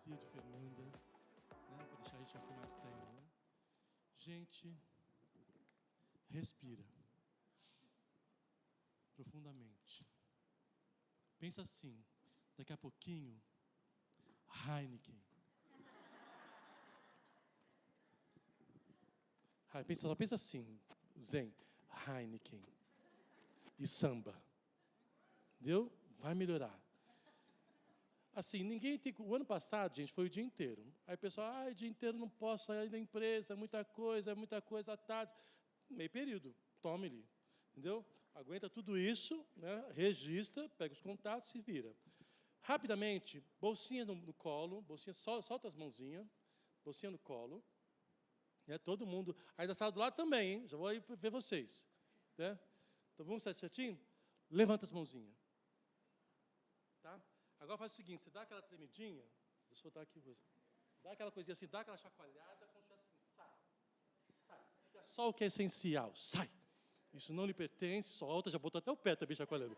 tia de Fernanda, né? Para deixar a gente aqui mais tempo, né? Gente, respira profundamente. Pensa assim, daqui a pouquinho, Heineken. Só pensa assim, Zen, Heineken e samba. Entendeu? Vai melhorar. Assim, ninguém tem... O ano passado, gente, foi o dia inteiro. Aí o pessoal, o dia inteiro não posso sair da empresa, é muita coisa à tarde. Meio período, tome-lhe. Entendeu? Aguenta tudo isso, né? Registra, pega os contatos e vira. Rapidamente, bolsinha no colo, bolsinha, solta as mãozinhas, bolsinha no colo. Né? Todo mundo... Aí da sala do lado também, hein? Já vou aí ver vocês. Né? Então, vamos certinho? Levanta as mãozinhas. Tá? Agora faz o seguinte, você dá aquela tremidinha, deixa eu soltar aqui, dá aquela coisinha assim, dá aquela chacoalhada, como se assim, sai, fica só o que é essencial, sai. Isso não lhe pertence, solta, já botou até o pé também chacoalhando.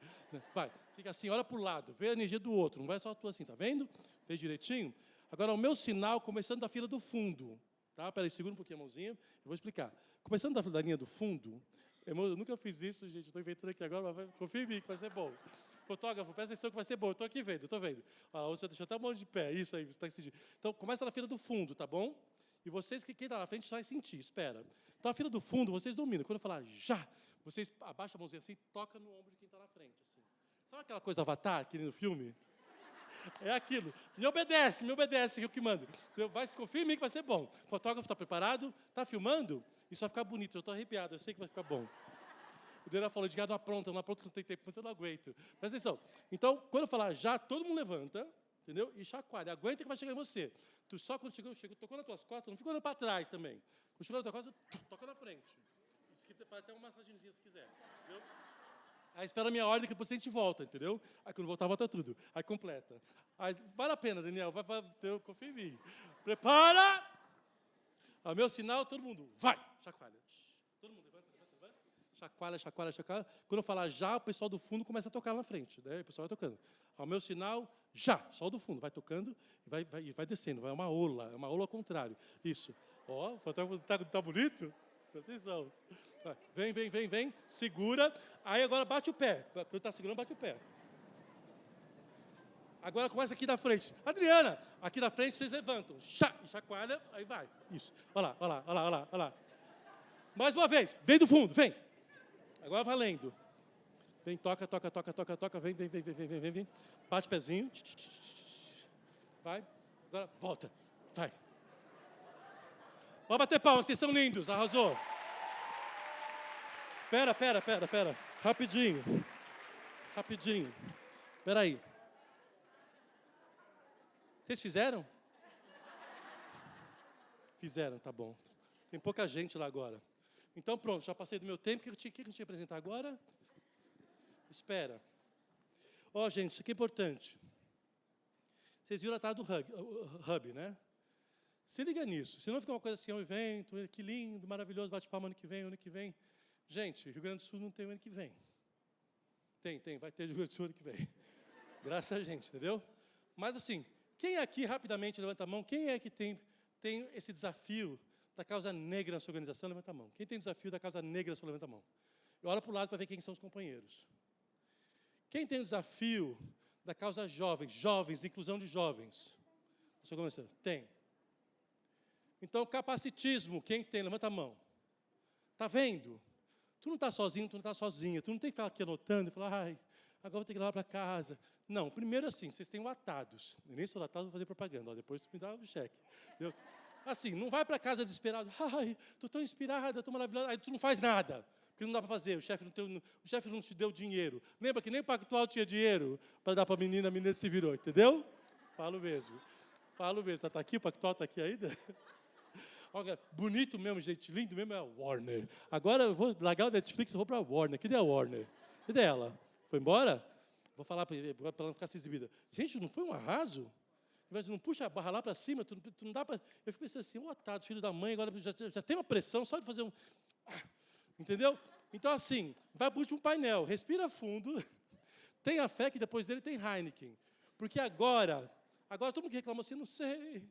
Vai, fica assim, olha para o lado, vê a energia do outro, não vai só a tua assim, tá vendo? Vê direitinho? Agora, o meu sinal, começando da fila do fundo, tá? Peraí, segura um pouquinho a mãozinha, eu vou explicar. Começando da linha do fundo, eu nunca fiz isso, gente, estou inventando aqui agora, mas confia em mim que vai ser bom. Fotógrafo, presta atenção que vai ser bom. Estou aqui vendo, estou vendo. A outra deixou até a mão de pé. Isso aí, você está sentindo. Então, começa na fila do fundo, tá bom? E vocês, quem está na frente, vai sentir, espera. Então, a fila do fundo, vocês dominam. Quando eu falar já, vocês abaixam a mãozinha assim, toca no ombro de quem está na frente. Assim. Sabe aquela coisa do Avatar, aquele no filme? É aquilo. Me obedece, que eu que mando. Confia em mim que vai ser bom. O fotógrafo está preparado? Está filmando? Isso vai ficar bonito. Eu estou arrepiado, eu sei que vai ficar bom. O Daniel falou, não apronta que não tem tempo, mas eu não aguento. Presta atenção. Então, quando eu falar já, todo mundo levanta, entendeu? E chacoalha. Aguenta que vai chegar em você. Tu só quando chegou, tocou nas tuas costas, não fica olhando para trás também. Quando chegou nas tuas costas, toca na frente. Isso aqui faz até uma massagenzinha se quiser. Entendeu? Aí espera a minha ordem que depois a gente volta, entendeu? Aí quando voltar, volta tudo. Aí completa. Aí, vale a pena, Daniel. Confia em mim. Prepara! Ao meu sinal, todo mundo vai. Chacoalha. Todo mundo levanta. Chacoalha. Quando eu falar já, o pessoal do fundo começa a tocar na frente. Né? O pessoal vai tocando. Ao meu sinal, já. Só o do fundo. Vai tocando e vai descendo. Vai uma ola ao contrário. Isso. Ó, o fotógrafo tá bonito? Presta atenção. Vem. Segura. Aí agora bate o pé. Quando está segurando, bate o pé. Agora começa aqui da frente. Adriana, aqui da frente vocês levantam. Chacoalha, aí vai. Isso. Olha lá. Mais uma vez. Vem do fundo, vem. Agora valendo. Vem, toca. Vem. Bate o pezinho. Vai. Agora volta. Vai. Pode bater palmas, vocês são lindos. Arrasou. Pera. Rapidinho. Pera aí. Vocês fizeram? Fizeram, tá bom. Tem pouca gente lá agora. Então, pronto, já passei do meu tempo. O que a gente ia apresentar agora? Espera. Gente, isso aqui é importante. Vocês viram a tarde do Hub, né? Se liga nisso. Senão fica uma coisa assim, um evento, que lindo, maravilhoso, bate palma ano que vem. Gente, Rio Grande do Sul não tem o ano que vem. Tem, vai ter Rio Grande do Sul ano que vem. Graças a gente, entendeu? Mas assim, quem aqui, rapidamente, levanta a mão, quem é que tem esse desafio da causa negra na sua organização, levanta a mão. Quem tem desafio da causa negra na sua, levanta a mão. E olha para o lado para ver quem são os companheiros. Quem tem o desafio da causa jovens, de inclusão de jovens? Tem. Então, capacitismo, quem tem? Levanta a mão. Está vendo? Tu não está sozinho, tu não está sozinha. Tu não tem que ficar aqui anotando e falar, agora vou ter que ir lá para casa. Não, primeiro assim, vocês têm o Atados. Eu nem sou Atados, vou fazer propaganda. Depois tu me dá o cheque. Entendeu? Assim, não vai para casa desesperado. Estou tão inspirada, tão maravilhosa. Aí tu não faz nada, porque não dá para fazer. O chefe não te deu dinheiro. Lembra que nem o Pactual tinha dinheiro para dar para a menina se virou, entendeu? Falo mesmo. Está aqui, o Pactual está aqui ainda? Olha, bonito mesmo, gente, lindo mesmo é a Warner. Agora eu vou largar o Netflix e vou para a Warner. Cadê a Warner? Cadê ela? Foi embora? Vou falar para ela não ficar se exibida. Gente, não foi um arraso? Mas não puxa a barra lá para cima, tu não dá para... Eu fico pensando assim, Otávio, filho da mãe, agora já tem uma pressão só de fazer um... Entendeu? Então, assim, vai para o último painel, respira fundo, tenha fé que depois dele tem Heineken. Porque agora Agora todo mundo que reclama assim, não sei,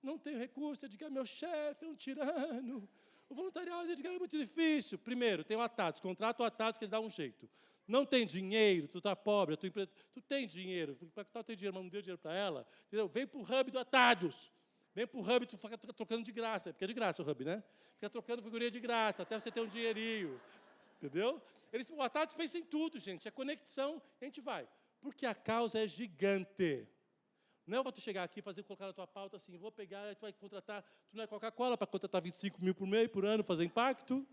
não tenho recurso, Edgar, meu chefe é um tirano. O voluntariado, Edgar, é muito difícil. Primeiro, tem o Atados, contrata o Atados que ele dá um jeito. Não tem dinheiro, tu está pobre, a tua empresa, tu tem dinheiro, para que tu tem dinheiro, mas não deu dinheiro para ela, entendeu? Vem para o hub do Atados. Vem para o hub, tu fica trocando de graça, porque é de graça o hub, né? Fica trocando figurinha de graça, até você ter um dinheirinho, entendeu? O Atados pensa em tudo, gente, é conexão, a gente vai. Porque a causa é gigante. Não é para tu chegar aqui e colocar na tua pauta assim, vou pegar, tu vai contratar, tu não é Coca-Cola para contratar 25 mil por ano, fazer impacto.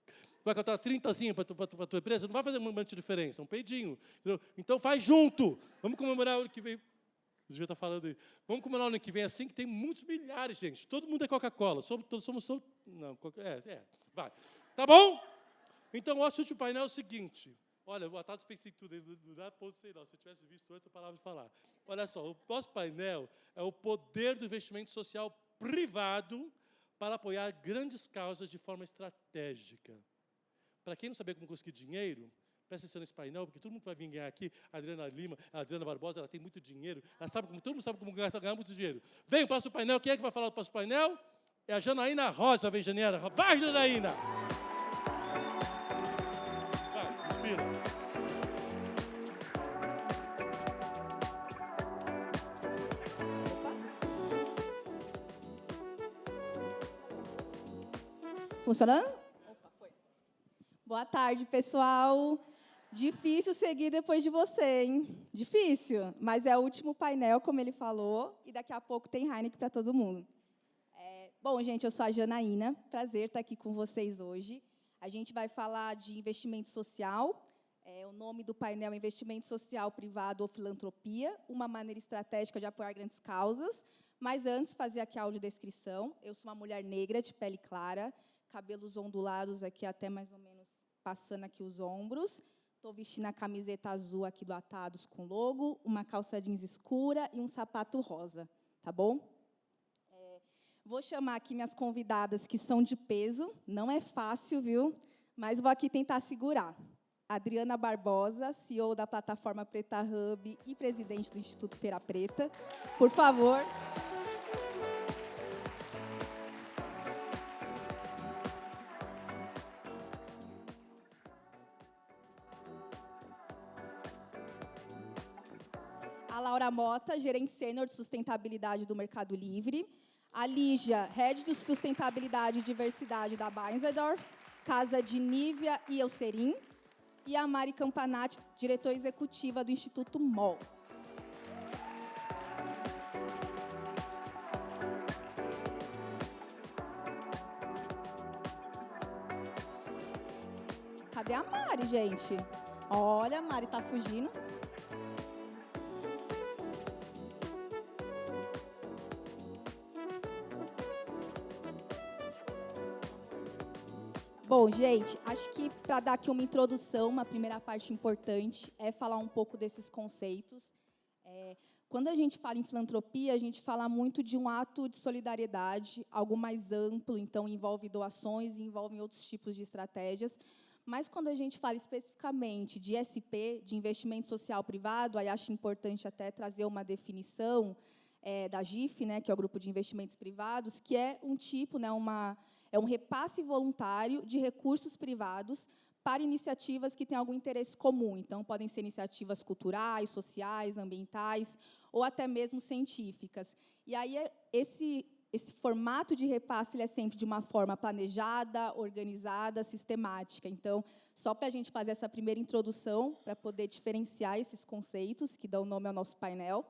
Tu vai contratar 30 assim para a tua empresa, não vai fazer muita diferença, um peidinho. Entendeu? Então faz junto. Vamos comemorar o ano que vem. O devia estar falando aí. Vamos comemorar o ano que vem assim, que tem muitos milhares, gente. Todo mundo é Coca-Cola. Somos não, vai. Tá bom? Então, o último painel é o seguinte. Olha, o Atados pensa em tudo, não dá ponto sei não. Se eu tivesse visto antes, eu parava de falar. Olha só, o nosso painel é o poder do investimento social privado para apoiar grandes causas de forma estratégica. Para quem não sabe como conseguir dinheiro, presta atenção nesse painel, porque todo mundo vai vir ganhar aqui. A Adriana Lima, a Adriana Barbosa, ela tem muito dinheiro. Todo mundo sabe como ganhar muito dinheiro. Vem o próximo painel. Quem é que vai falar do próximo painel? É a Janaína Rosa, vem, Janaína. Vai, Janaína! Vai, inspira. Funcionando? Opa, foi. Boa tarde, pessoal. Difícil seguir depois de você, hein? Difícil, mas é o último painel, como ele falou, e daqui a pouco tem Heineken para todo mundo. Bom, gente, eu sou a Janaína, prazer estar aqui com vocês hoje. A gente vai falar de investimento social. O nome do painel é Investimento Social Privado ou Filantropia, uma maneira estratégica de apoiar grandes causas. Mas antes, fazer aqui a audiodescrição. Eu sou uma mulher negra, de pele clara, cabelos ondulados aqui até mais ou menos passando aqui os ombros. Estou vestindo a camiseta azul aqui do Atados com logo, uma calça jeans escura e um sapato rosa, tá bom? Vou chamar aqui minhas convidadas, que são de peso. Não é fácil, viu? Mas vou aqui tentar segurar. Adriana Barbosa, CEO da plataforma Preta Hub e presidente do Instituto Feira Preta. Por favor. A Laura Mota, gerente sênior de sustentabilidade do Mercado Livre. A Lígia, head de sustentabilidade e diversidade da Beinzendorf, casa de Nívia e Eucerin. E a Mari Campanati, diretora executiva do Instituto MOL. Cadê a Mari, gente? Olha, a Mari está fugindo. Bom, gente, acho que para dar aqui uma introdução, uma primeira parte importante é falar um pouco desses conceitos. Quando a gente fala em filantropia, a gente fala muito de um ato de solidariedade, algo mais amplo, então envolve doações e envolve outros tipos de estratégias. Mas quando a gente fala especificamente de SP, de investimento social privado, aí acho importante até trazer uma definição da GIF, né, que é o Grupo de Investimentos Privados, que é um tipo, né, é um repasse voluntário de recursos privados para iniciativas que têm algum interesse comum. Então, podem ser iniciativas culturais, sociais, ambientais, ou até mesmo científicas. E aí, esse formato de repasse ele é sempre de uma forma planejada, organizada, sistemática. Então, só para a gente fazer essa primeira introdução, para poder diferenciar esses conceitos que dão nome ao nosso painel,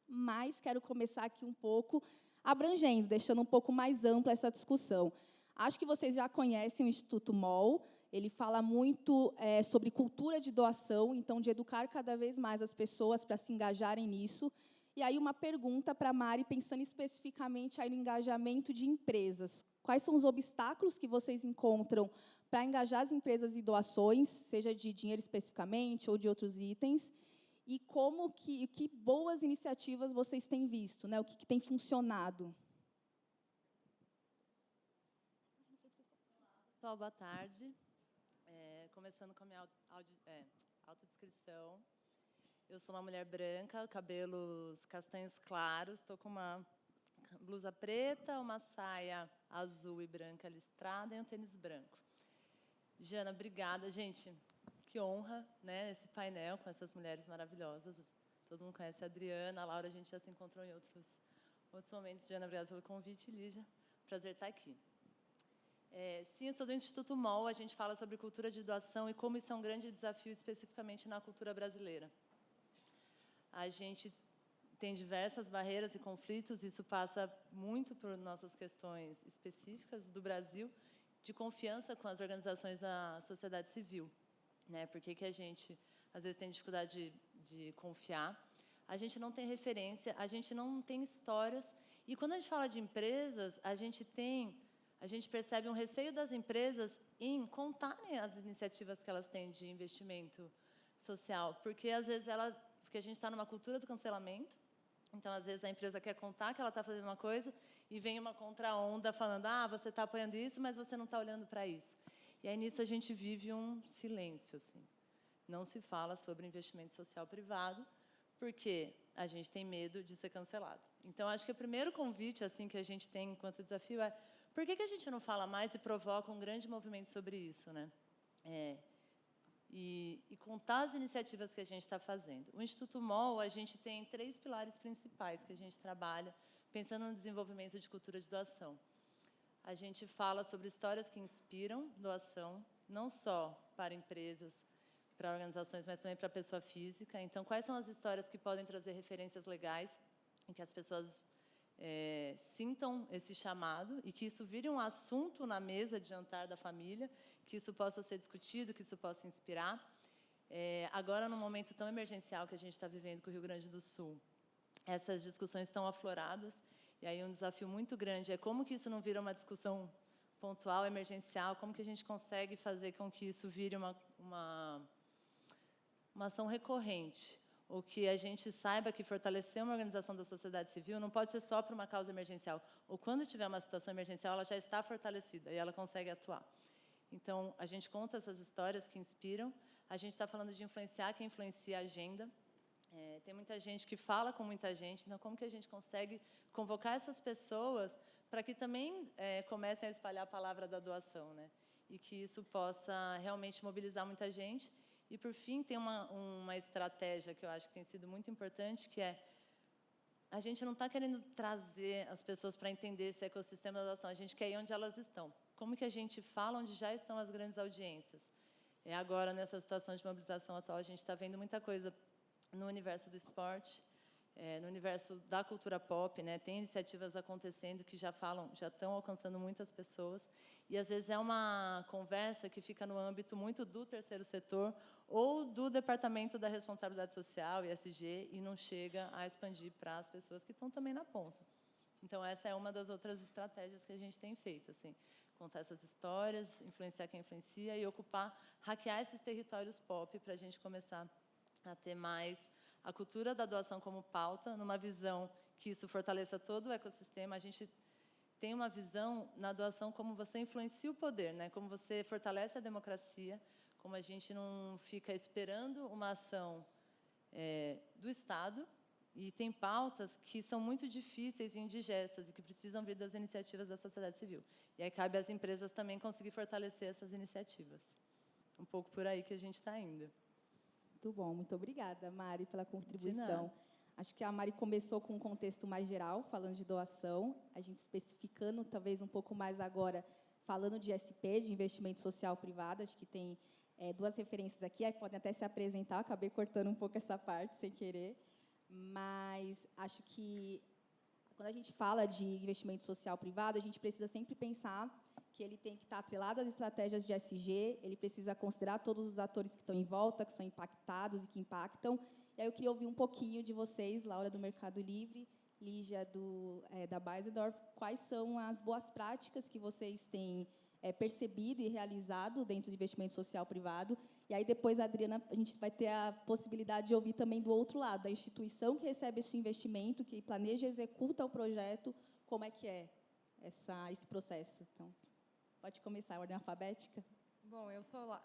mas quero começar aqui um pouco abrangendo, deixando um pouco mais ampla essa discussão. Acho que vocês já conhecem o Instituto MOL, ele fala muito sobre cultura de doação, então, de educar cada vez mais as pessoas para se engajarem nisso. E aí, uma pergunta para a Mari, pensando especificamente aí no engajamento de empresas. Quais são os obstáculos que vocês encontram para engajar as empresas em doações, seja de dinheiro especificamente ou de outros itens? E que boas iniciativas vocês têm visto, né? O que tem funcionado? Pessoal, boa tarde. Começando com a minha autodescrição. Eu Eu sou uma mulher branca, cabelos castanhos claros, estou com uma blusa preta, uma saia azul e branca listrada e um tênis branco. Jana, obrigada. Gente, que honra, né, esse painel com essas mulheres maravilhosas. Todo mundo conhece a Adriana, a Laura, a gente já se encontrou em outros momentos. Jana, obrigada pelo convite. Lígia, prazer estar aqui. Sim, eu sou do Instituto MOL, a gente fala sobre cultura de doação e como isso é um grande desafio, especificamente na cultura brasileira. A gente tem diversas barreiras e conflitos, isso passa muito por nossas questões específicas do Brasil, de confiança com as organizações da sociedade civil. Né? Por que a gente, às vezes, tem dificuldade de confiar? A gente não tem referência, a gente não tem histórias. E, quando a gente fala de empresas, a gente percebe um receio das empresas em contarem as iniciativas que elas têm de investimento social, porque, às vezes, porque a gente está numa cultura do cancelamento. Então, às vezes, a empresa quer contar que ela está fazendo uma coisa e vem uma contra-onda falando, você está apoiando isso, mas você não está olhando para isso. E aí, nisso, a gente vive um silêncio. Assim. Não se fala sobre investimento social privado, porque a gente tem medo de ser cancelado. Então, acho que o primeiro convite assim, que a gente tem enquanto desafio é por que a gente não fala mais e provoca um grande movimento sobre isso? Né? E contar as iniciativas que a gente está fazendo. O Instituto MOL, a gente tem 3 pilares principais que a gente trabalha, pensando no desenvolvimento de cultura de doação. A gente fala sobre histórias que inspiram doação, não só para empresas, para organizações, mas também para a pessoa física. Então, quais são as histórias que podem trazer referências legais em que as pessoas sintam esse chamado e que isso vire um assunto na mesa de jantar da família, que isso possa ser discutido, que isso possa inspirar. Agora, num momento tão emergencial que a gente está vivendo com o Rio Grande do Sul, essas discussões estão afloradas, e aí um desafio muito grande é como que isso não vira uma discussão pontual, emergencial, como que a gente consegue fazer com que isso vire uma ação recorrente, ou que a gente saiba que fortalecer uma organização da sociedade civil não pode ser só para uma causa emergencial, ou quando tiver uma situação emergencial, ela já está fortalecida e ela consegue atuar. Então, a gente conta essas histórias que inspiram, a gente está falando de influenciar quem influencia a agenda. Tem muita gente que fala com muita gente, então como que a gente consegue convocar essas pessoas para que também comecem a espalhar a palavra da doação, né? E que isso possa realmente mobilizar muita gente. E, por fim, tem uma estratégia que eu acho que tem sido muito importante, que é a gente não está querendo trazer as pessoas para entender esse ecossistema da doação, a gente quer ir onde elas estão. Como que a gente fala onde já estão as grandes audiências? Agora, nessa situação de mobilização atual, a gente está vendo muita coisa no universo do esporte, no universo da cultura pop, né? Tem iniciativas acontecendo que já estão alcançando muitas pessoas, e às vezes é uma conversa que fica no âmbito muito do terceiro setor ou do Departamento da Responsabilidade Social, ISG, e não chega a expandir para as pessoas que estão também na ponta. Então, essa é uma das outras estratégias que a gente tem feito, assim, contar essas histórias, influenciar quem influencia e hackear esses territórios pop para a gente começar a ter mais a cultura da doação como pauta, numa visão que isso fortaleça todo o ecossistema. A gente tem uma visão na doação como você influencia o poder, né? Como você fortalece a democracia, como a gente não fica esperando uma ação do Estado, e tem pautas que são muito difíceis e indigestas e que precisam vir das iniciativas da sociedade civil. E aí cabe às empresas também conseguir fortalecer essas iniciativas. Um pouco por aí que a gente está indo. Muito bom, muito obrigada, Mari, pela contribuição. Acho que a Mari começou com um contexto mais geral, falando de doação, a gente especificando talvez um pouco mais agora, falando de SP, de investimento social privado. Acho que tem 2 referências aqui, aí podem até se apresentar, acabei cortando um pouco essa parte, sem querer, mas acho que quando a gente fala de investimento social privado, a gente precisa sempre pensar que ele tem que estar atrelado às estratégias de ESG, ele precisa considerar todos os atores que estão em volta, que são impactados e que impactam. E aí eu queria ouvir um pouquinho de vocês, Laura, do Mercado Livre, Lígia, da Beisendorf, quais são as boas práticas que vocês têm percebido e realizado dentro do investimento social privado. E aí, depois, a Adriana, a gente vai ter a possibilidade de ouvir também do outro lado, da instituição que recebe esse investimento, que planeja e executa o projeto, como é que é esse processo. Então, pode começar a ordem alfabética. Bom, eu sou lá.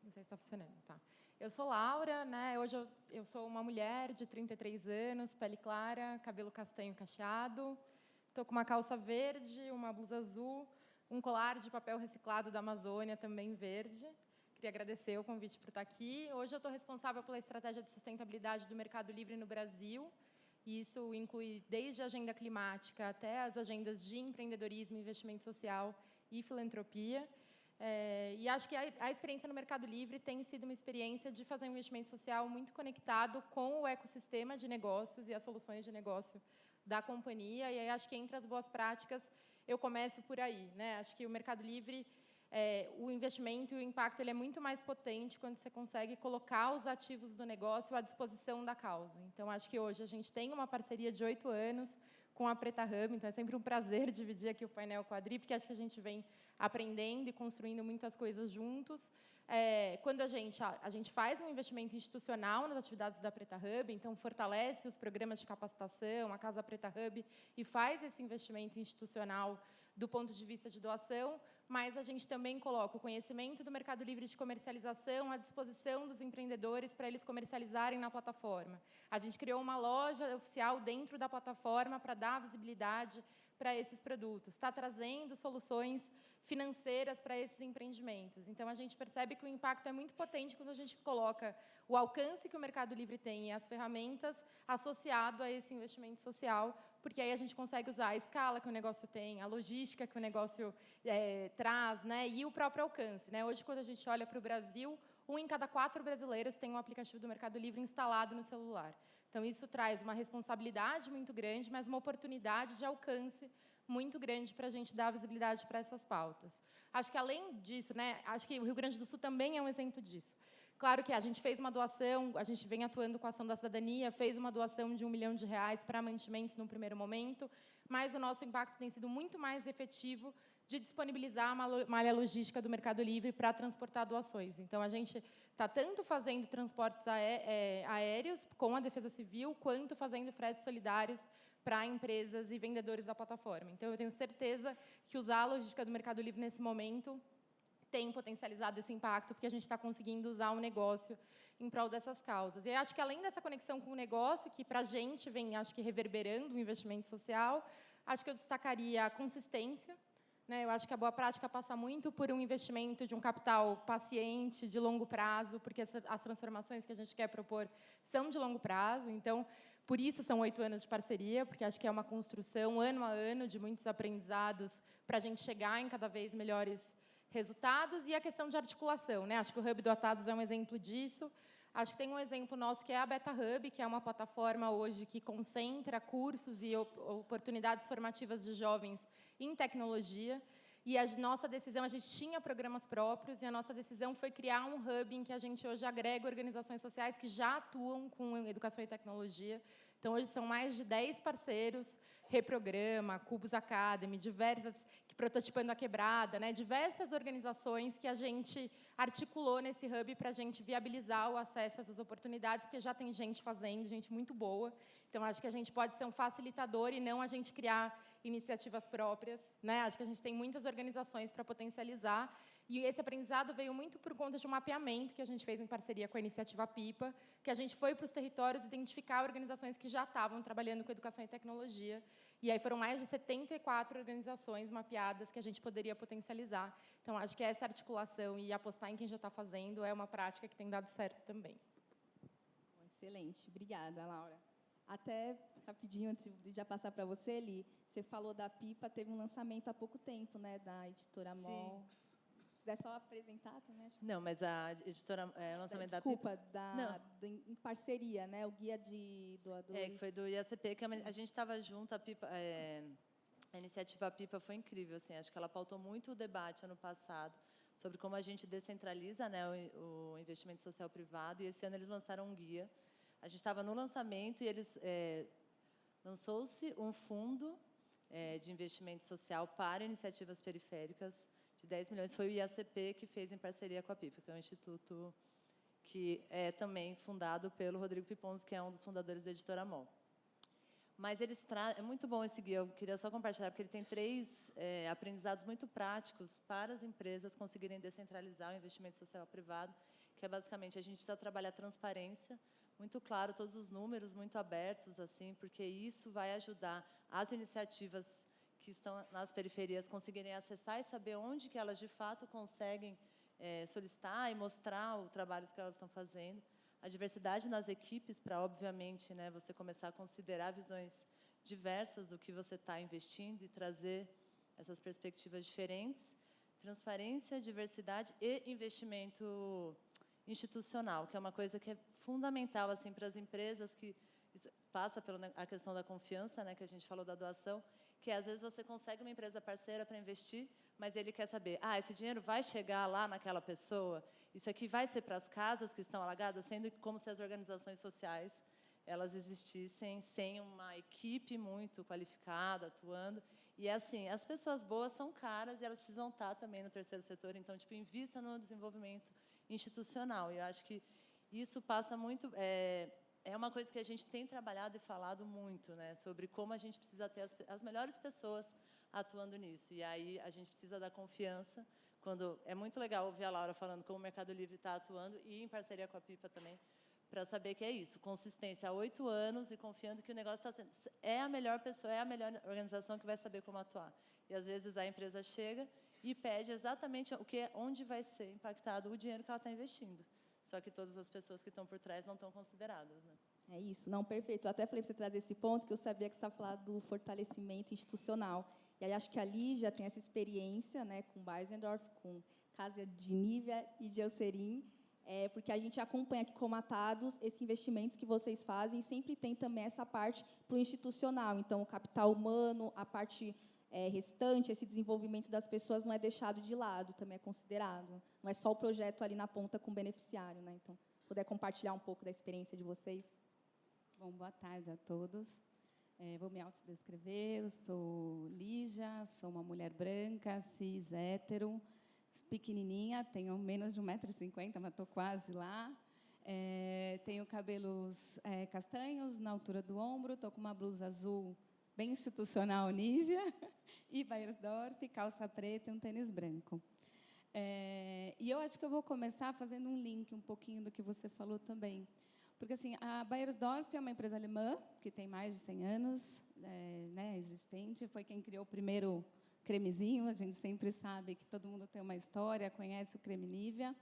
Não sei se está funcionando, tá? Eu sou Laura, né? Hoje eu sou uma mulher de 33 anos, pele clara, cabelo castanho cacheado. Estou com uma calça verde, uma blusa azul, um colar de papel reciclado da Amazônia, também verde. Queria agradecer o convite por estar aqui. Hoje eu estou responsável pela estratégia de sustentabilidade do Mercado Livre no Brasil. E isso inclui desde a agenda climática até as agendas de empreendedorismo, investimento social e filantropia. E acho que a experiência no Mercado Livre tem sido uma experiência de fazer um investimento social muito conectado com o ecossistema de negócios e as soluções de negócio da companhia. E aí, acho que entre as boas práticas, eu começo por aí, né? Acho que o Mercado Livre, o investimento e o impacto ele é muito mais potente quando você consegue colocar os ativos do negócio à disposição da causa. Então, acho que hoje a gente tem uma parceria de 8 anos com a Preta Hub, então é sempre um prazer dividir aqui o painel com a Adri, porque acho que a gente vem aprendendo e construindo muitas coisas juntos. Quando a gente faz um investimento institucional nas atividades da Preta Hub, então fortalece os programas de capacitação, a Casa Preta Hub, e faz esse investimento institucional do ponto de vista de doação, mas a gente também coloca o conhecimento do Mercado Livre de comercialização à disposição dos empreendedores para eles comercializarem na plataforma. A gente criou uma loja oficial dentro da plataforma para dar visibilidade para esses produtos, está trazendo soluções financeiras para esses empreendimentos. Então, a gente percebe que o impacto é muito potente quando a gente coloca o alcance que o Mercado Livre tem e as ferramentas associado a esse investimento social, porque aí a gente consegue usar a escala que o negócio tem, a logística que o negócio traz, né, e o próprio alcance, né? Hoje, quando a gente olha para o Brasil, 1 em cada 4 brasileiros tem um aplicativo do Mercado Livre instalado no celular. Então, isso traz uma responsabilidade muito grande, mas uma oportunidade de alcance muito grande para a gente dar visibilidade para essas pautas. Acho que, além disso, né, acho que o Rio Grande do Sul também é um exemplo disso. Claro que a gente fez uma doação, a gente vem atuando com a Ação da Cidadania, fez uma doação de R$1 milhão para mantimentos no primeiro momento, mas o nosso impacto tem sido muito mais efetivo de disponibilizar a malha logística do Mercado Livre para transportar doações. Então, a gente está tanto fazendo transportes aéreos com a Defesa Civil, quanto fazendo fretes solidários para empresas e vendedores da plataforma. Então, eu tenho certeza que usar a logística do Mercado Livre nesse momento tem potencializado esse impacto, porque a gente está conseguindo usar o negócio em prol dessas causas. E eu acho que, além dessa conexão com o negócio, que para a gente vem, acho que, reverberando o investimento social, acho que eu destacaria a consistência, né? Eu acho que a boa prática passa muito por um investimento de um capital paciente, de longo prazo, porque as transformações que a gente quer propor são de longo prazo. Então, por isso são 8 anos de parceria, porque acho que é uma construção, ano a ano, de muitos aprendizados para a gente chegar em cada vez melhores resultados. E a questão de articulação, né? Acho que o Hub do Atados é um exemplo disso. Acho que tem um exemplo nosso que é a Beta Hub, que é uma plataforma hoje que concentra cursos e oportunidades formativas de jovens em tecnologia. E a nossa decisão, a gente tinha programas próprios, e a nossa decisão foi criar um hub em que a gente hoje agrega organizações sociais que já atuam com educação e tecnologia. Então, hoje são mais de 10 parceiros, Reprograma, Cubus Academy, diversas, que Prototipando a Quebrada, né, diversas organizações que a gente articulou nesse hub para a gente viabilizar o acesso a essas oportunidades, porque já tem gente fazendo, gente muito boa. Então, acho que a gente pode ser um facilitador e não a gente criar iniciativas próprias, né? Acho que a gente tem muitas organizações para potencializar. E esse aprendizado veio muito por conta de um mapeamento que a gente fez em parceria com a Iniciativa PIPA, que a gente foi para os territórios identificar organizações que já estavam trabalhando com educação e tecnologia. E aí foram mais de 74 organizações mapeadas que a gente poderia potencializar. Então, acho que essa articulação e apostar em quem já está fazendo é uma prática que tem dado certo também. Excelente. Obrigada, Laura. Até rapidinho, antes de já passar para você, Eli, você falou da PIPA, teve um lançamento há pouco tempo, né, da editora MOL. Se quiser só apresentar também. Acho que... Não, mas a editora, o lançamento Desculpa, da PIPA... em parceria, né, o guia de doadores. Que foi do IACP, que a gente estava junto, a PIPA... a iniciativa PIPA foi incrível, assim, acho que ela pautou muito o debate ano passado sobre como a gente descentraliza, né, o investimento social privado, e esse ano eles lançaram um guia. A gente estava no lançamento e eles lançou-se um fundo de investimento social para iniciativas periféricas de 10 milhões. Foi o IACP que fez em parceria com a PIPA, que é um instituto que é também fundado pelo Rodrigo Piponzo, que é um dos fundadores da Editora MOL. Mas é muito bom esse guia, eu queria só compartilhar, porque ele tem 3 aprendizados muito práticos para as empresas conseguirem descentralizar o investimento social privado, que que é basicamente a gente precisa trabalhar transparência, muito claro, todos os números muito abertos, assim, porque isso vai ajudar as iniciativas que estão nas periferias conseguirem acessar e saber onde que elas, de fato, conseguem solicitar e mostrar o trabalho que elas estão fazendo. A diversidade nas equipes, para, obviamente, né, você começar a considerar visões diversas do que você está investindo e trazer essas perspectivas diferentes. Transparência, diversidade e investimento institucional, que é uma coisa que é fundamental assim, para as empresas, que passa pela a questão da confiança, né, que a gente falou da doação, que às vezes você consegue uma empresa parceira para investir, mas ele quer saber, esse dinheiro vai chegar lá naquela pessoa? Isso aqui vai ser para as casas que estão alagadas, sendo como se as organizações sociais elas existissem sem uma equipe muito qualificada, atuando. E, assim, as pessoas boas são caras e elas precisam estar também no terceiro setor. Então, tipo, invista no desenvolvimento institucional. E eu acho que isso passa muito... É uma coisa que a gente tem trabalhado e falado muito, né, sobre como a gente precisa ter as melhores pessoas atuando nisso. E aí a gente precisa da confiança. Quando é muito legal ouvir a Laura falando como o Mercado Livre está atuando, e em parceria com a Pipa também, para saber que é isso, consistência há 8 anos e confiando que o negócio está sendo... É a melhor pessoa, é a melhor organização que vai saber como atuar. E, às vezes, a empresa chega e pede exatamente onde vai ser impactado o dinheiro que ela está investindo. Só que todas as pessoas que estão por trás não estão consideradas, né? É isso, não, perfeito. Eu até falei para você trazer esse ponto, que eu sabia que você ia falar do fortalecimento institucional. E aí acho que a Lígia tem essa experiência, né, com Beisendorf, com Casa de Nívea e de Elcerim, porque a gente acompanha aqui comatados esse investimento que vocês fazem, e sempre tem também essa parte para o institucional. Então, o capital humano, a parte restante, esse desenvolvimento das pessoas não é deixado de lado, também é considerado. Não é só o projeto ali na ponta com o beneficiário, né? Então, puder compartilhar um pouco da experiência de vocês. Bom, boa tarde a todos. Vou me autodescrever. Eu sou Lígia, sou uma mulher branca, cis, hétero, pequenininha, tenho menos de 1,50 m, mas estou quase lá. Tenho cabelos castanhos na altura do ombro, estou com uma blusa azul bem institucional, Nívea, e Beiersdorf, calça preta e um tênis branco. E eu acho que eu vou começar fazendo um link um pouquinho do que você falou também. Porque, assim, a Beiersdorf é uma empresa alemã, que tem mais de 100 anos, né, existente. Foi quem criou o primeiro cremezinho. A gente sempre sabe que todo mundo tem uma história, conhece o creme Nívea.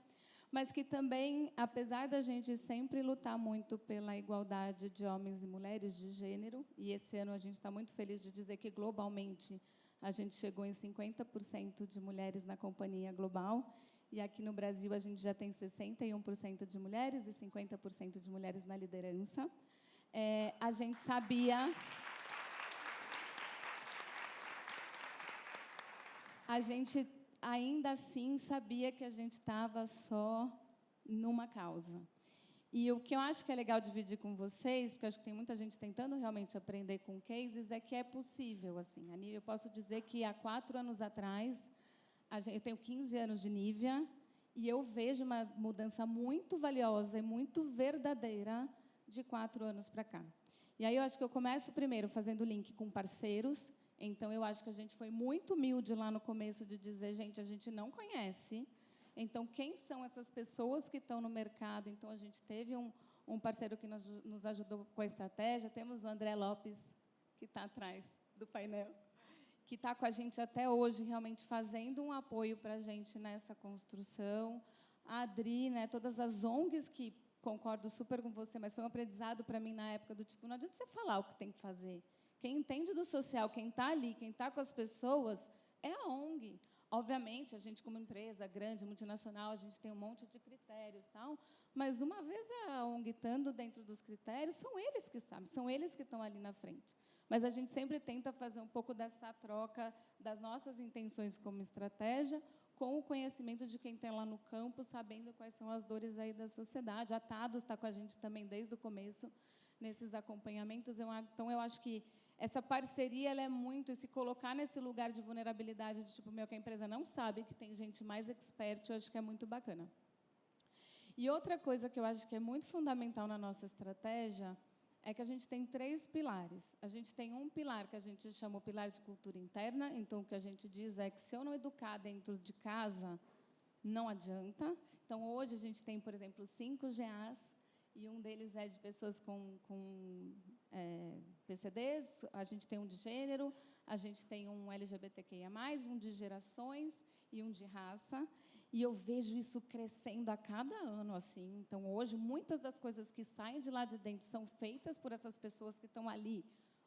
Mas que também, apesar da gente sempre lutar muito pela igualdade de homens e mulheres de gênero, e esse ano a gente está muito feliz de dizer que, globalmente, a gente chegou em 50% de mulheres na companhia global, e aqui no Brasil a gente já tem 61% de mulheres e 50% de mulheres na liderança. A gente sabia... A gente, ainda assim, sabia que a gente estava só numa causa. E o que eu acho que é legal dividir com vocês, porque eu acho que tem muita gente tentando realmente aprender com cases, é que é possível, assim. Eu posso dizer que há 4 anos atrás, eu tenho 15 anos de Nívea, e eu vejo uma mudança muito valiosa e muito verdadeira de 4 anos para cá. E aí eu acho que eu começo primeiro fazendo link com parceiros. Então, eu acho que a gente foi muito humilde lá no começo de dizer, gente, a gente não conhece. Então, quem são essas pessoas que estão no mercado? Então, a gente teve um parceiro que nos ajudou com a estratégia. Temos o André Lopes, que está atrás do painel, que está com a gente até hoje, realmente fazendo um apoio para a gente nessa construção. A Adri, né, todas as ONGs que, concordo super com você, mas foi um aprendizado para mim na época do tipo, não adianta você falar o que tem que fazer. Quem entende do social, quem está ali, quem está com as pessoas, é a ONG. Obviamente, a gente, como empresa grande, multinacional, a gente tem um monte de critérios, tal, mas, uma vez a ONG estando dentro dos critérios, são eles que sabem, são eles que estão ali na frente. Mas a gente sempre tenta fazer um pouco dessa troca das nossas intenções como estratégia com o conhecimento de quem tem lá no campo, sabendo quais são as dores aí da sociedade. A Tados está com a gente também desde o começo, nesses acompanhamentos. Então, eu acho que essa parceria, ela é muito, e se colocar nesse lugar de vulnerabilidade, de tipo, que a empresa não sabe, que tem gente mais expert, eu acho que é muito bacana. E outra coisa que eu acho que é muito fundamental na nossa estratégia é que a gente tem 3 pilares. A gente tem um pilar que a gente chama o pilar de cultura interna. Então, o que a gente diz é que se eu não educar dentro de casa, não adianta. Então, hoje, a gente tem, por exemplo, 5 GAs, e um deles é de pessoas com PCDs, a gente tem um de gênero, a gente tem um LGBTQIA+, um de gerações e um de raça, e eu vejo isso crescendo a cada ano, assim. Então, hoje, muitas das coisas que saem de lá de dentro são feitas por essas pessoas que estão ali,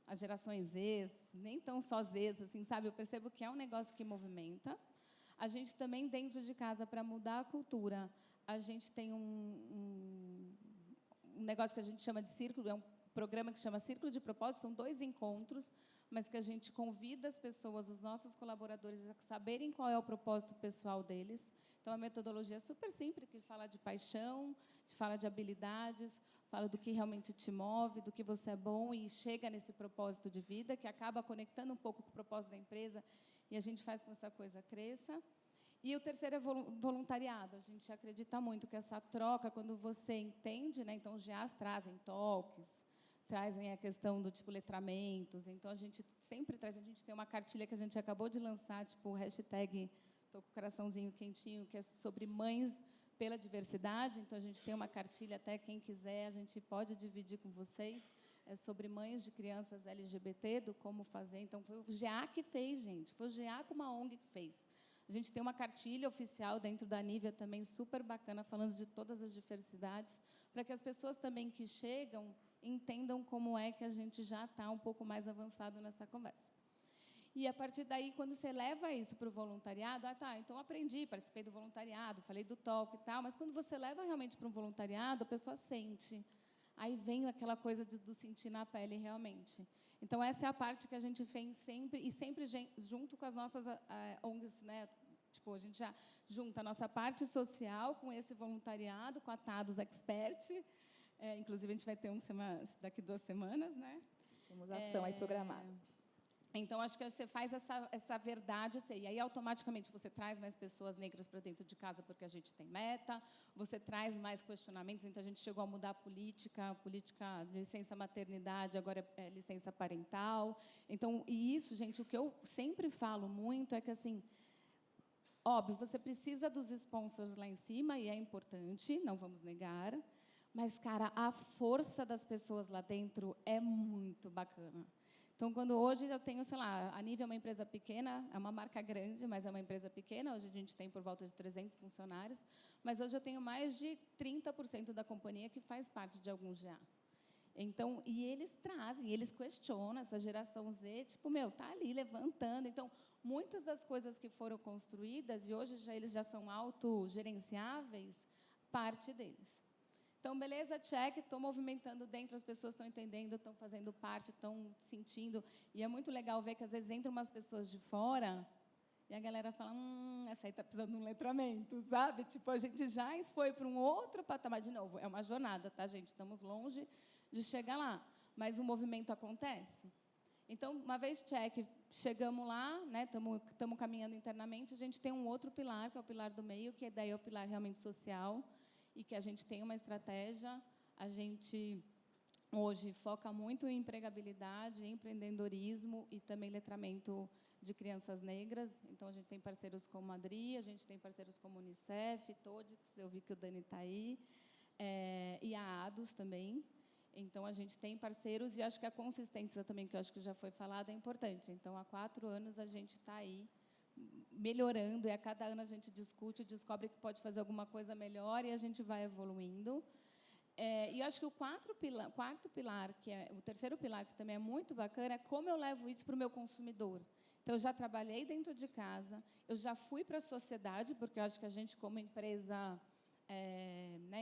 as gerações Z, nem tão só Z, assim, sabe? Eu percebo que é um negócio que movimenta. A gente também, dentro de casa, para mudar a cultura, a gente tem um negócio que a gente chama de círculo, é um programa que chama Círculo de Propósito, são 2 encontros, mas que a gente convida as pessoas, os nossos colaboradores, a saberem qual é o propósito pessoal deles. Então, a metodologia é super simples, que fala de paixão, fala de habilidades, fala do que realmente te move, do que você é bom, e chega nesse propósito de vida, que acaba conectando um pouco com o propósito da empresa, e a gente faz com que essa coisa cresça. E o terceiro é voluntariado. A gente acredita muito que essa troca, quando você entende, né, então os GAs trazem talks, trazem a questão do tipo letramentos, então a gente sempre traz, a gente tem uma cartilha que a gente acabou de lançar, tipo hashtag, estou com o coraçãozinho quentinho, que é sobre mães pela diversidade, então a gente tem uma cartilha, até quem quiser, a gente pode dividir com vocês, é sobre mães de crianças LGBT, do como fazer, então foi o GA que fez, gente, foi o GA com uma ONG que fez. A gente tem uma cartilha oficial dentro da Nívea também super bacana, falando de todas as diversidades, para que as pessoas também que chegam entendam como é que a gente já está um pouco mais avançado nessa conversa. E, a partir daí, quando você leva isso para o voluntariado, então aprendi, participei do voluntariado, falei do talk e tal, mas quando você leva realmente para um voluntariado, a pessoa sente. Aí vem aquela coisa do sentir na pele realmente. Então, essa é a parte que a gente fez sempre, e sempre junto com as nossas ONGs, né? Tipo, a gente já junta a nossa parte social com esse voluntariado, com a TADOS Expert. Inclusive, a gente vai ter daqui 2 semanas, né? Temos ação aí programada. Então, acho que você faz essa verdade, e aí, automaticamente, você traz mais pessoas negras para dentro de casa, porque a gente tem meta, você traz mais questionamentos, então, a gente chegou a mudar a política de licença maternidade, agora é licença parental. Então, e isso, gente, o que eu sempre falo muito é que, assim, óbvio, você precisa dos sponsors lá em cima, e é importante, não vamos negar, mas, cara, a força das pessoas lá dentro é muito bacana. Então, quando hoje eu tenho, sei lá, a Nívea é uma empresa pequena, é uma marca grande, mas é uma empresa pequena, hoje a gente tem por volta de 300 funcionários, mas hoje eu tenho mais de 30% da companhia que faz parte de algum GA. Então, e eles trazem, eles questionam, essa geração Z, tipo, tá ali levantando. Então, muitas das coisas que foram construídas, e hoje eles já são autogerenciáveis, parte deles. Então, beleza, check, estou movimentando dentro, as pessoas estão entendendo, estão fazendo parte, estão sentindo. E é muito legal ver que, às vezes, entram umas pessoas de fora e a galera fala, essa aí está precisando de um letramento, sabe? Tipo, a gente já foi para um outro patamar. De novo, é uma jornada, tá, gente? Estamos longe de chegar lá, mas o movimento acontece. Então, uma vez check, chegamos lá, né? Estamos caminhando internamente, a gente tem um outro pilar, que é o pilar do meio, que daí é o pilar realmente social, e que a gente tem uma estratégia, a gente hoje foca muito em empregabilidade, empreendedorismo e também letramento de crianças negras. Então, a gente tem parceiros como a Adri, a gente tem parceiros como a Unicef, Todix, eu vi que o Dani está aí, e a ADOS também. Então, a gente tem parceiros, e acho que a consistência também, que eu acho que já foi falado, é importante. Então, há 4 anos a gente está aí, melhorando, e a cada ano a gente discute, descobre que pode fazer alguma coisa melhor, e a gente vai evoluindo. E eu acho que o quarto pilar, que é o terceiro pilar, que também é muito bacana, é como eu levo isso para o meu consumidor. Então, eu já trabalhei dentro de casa, eu já fui para a sociedade, porque eu acho que a gente, como empresa,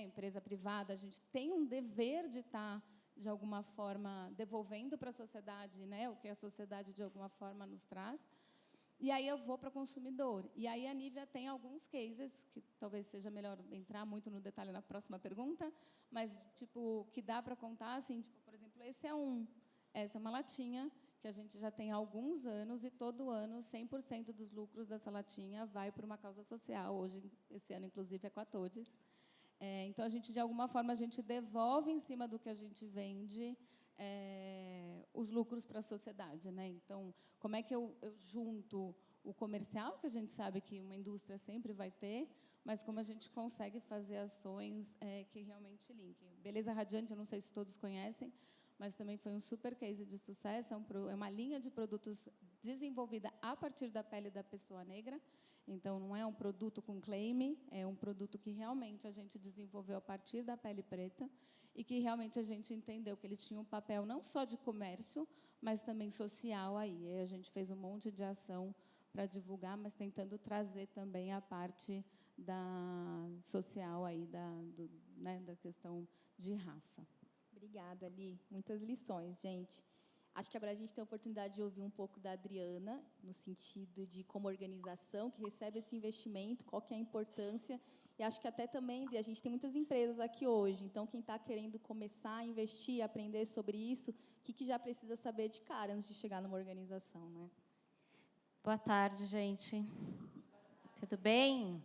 empresa privada, a gente tem um dever de estar, de alguma forma, devolvendo para a sociedade, né, o que a sociedade, de alguma forma, nos traz. E aí eu vou para o consumidor. E aí a Nívea tem alguns cases, que talvez seja melhor entrar muito no detalhe na próxima pergunta, mas, tipo, que dá para contar, assim, tipo, por exemplo, essa é uma latinha que a gente já tem há alguns anos, e todo ano 100% dos lucros dessa latinha vai para uma causa social. Hoje, esse ano, inclusive, é com a Todes. Então, a gente, de alguma forma, a gente devolve em cima do que a gente vende, os lucros para a sociedade, né? Então, como é que eu junto o comercial, que a gente sabe que uma indústria sempre vai ter, mas como a gente consegue fazer ações que realmente linkem. Beleza Radiante, eu não sei se todos conhecem, mas também foi um super case de sucesso, é uma linha de produtos desenvolvida a partir da pele da pessoa negra, então não é um produto com claim, é um produto que realmente a gente desenvolveu a partir da pele preta e que realmente a gente entendeu que ele tinha um papel não só de comércio, mas também social aí. E aí a gente fez um monte de ação para divulgar, mas tentando trazer também a parte social aí da questão de raça. Obrigada, Ali. Muitas lições, gente. Acho que agora a gente tem a oportunidade de ouvir um pouco da Adriana, no sentido de como organização que recebe esse investimento, qual que é a importância. E acho que até também a gente tem muitas empresas aqui hoje, então quem está querendo começar a investir, aprender sobre isso, o que já precisa saber de cara antes de chegar numa organização, né? Boa tarde, gente. Tudo bem?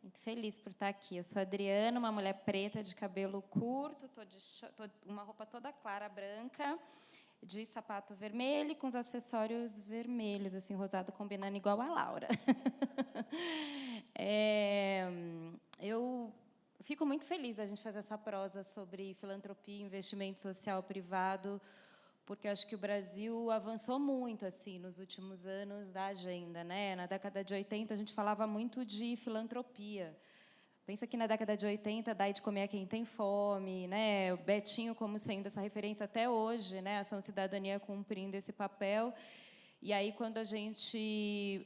Muito feliz por estar aqui. Eu sou a Adriana, uma mulher preta de cabelo curto, uma roupa toda clara, branca, de sapato vermelho, com os acessórios vermelhos, assim, rosado, combinando igual a Laura. Eu fico muito feliz da gente fazer essa prosa sobre filantropia e investimento social privado, porque acho que o Brasil avançou muito assim nos últimos anos da agenda, né? Na década de 80 a gente falava muito de filantropia. Pensa que na década de 80 dá de comer a quem tem fome, né? O Betinho como sendo essa referência até hoje, né? A Ação Cidadania cumprindo esse papel. E aí quando a gente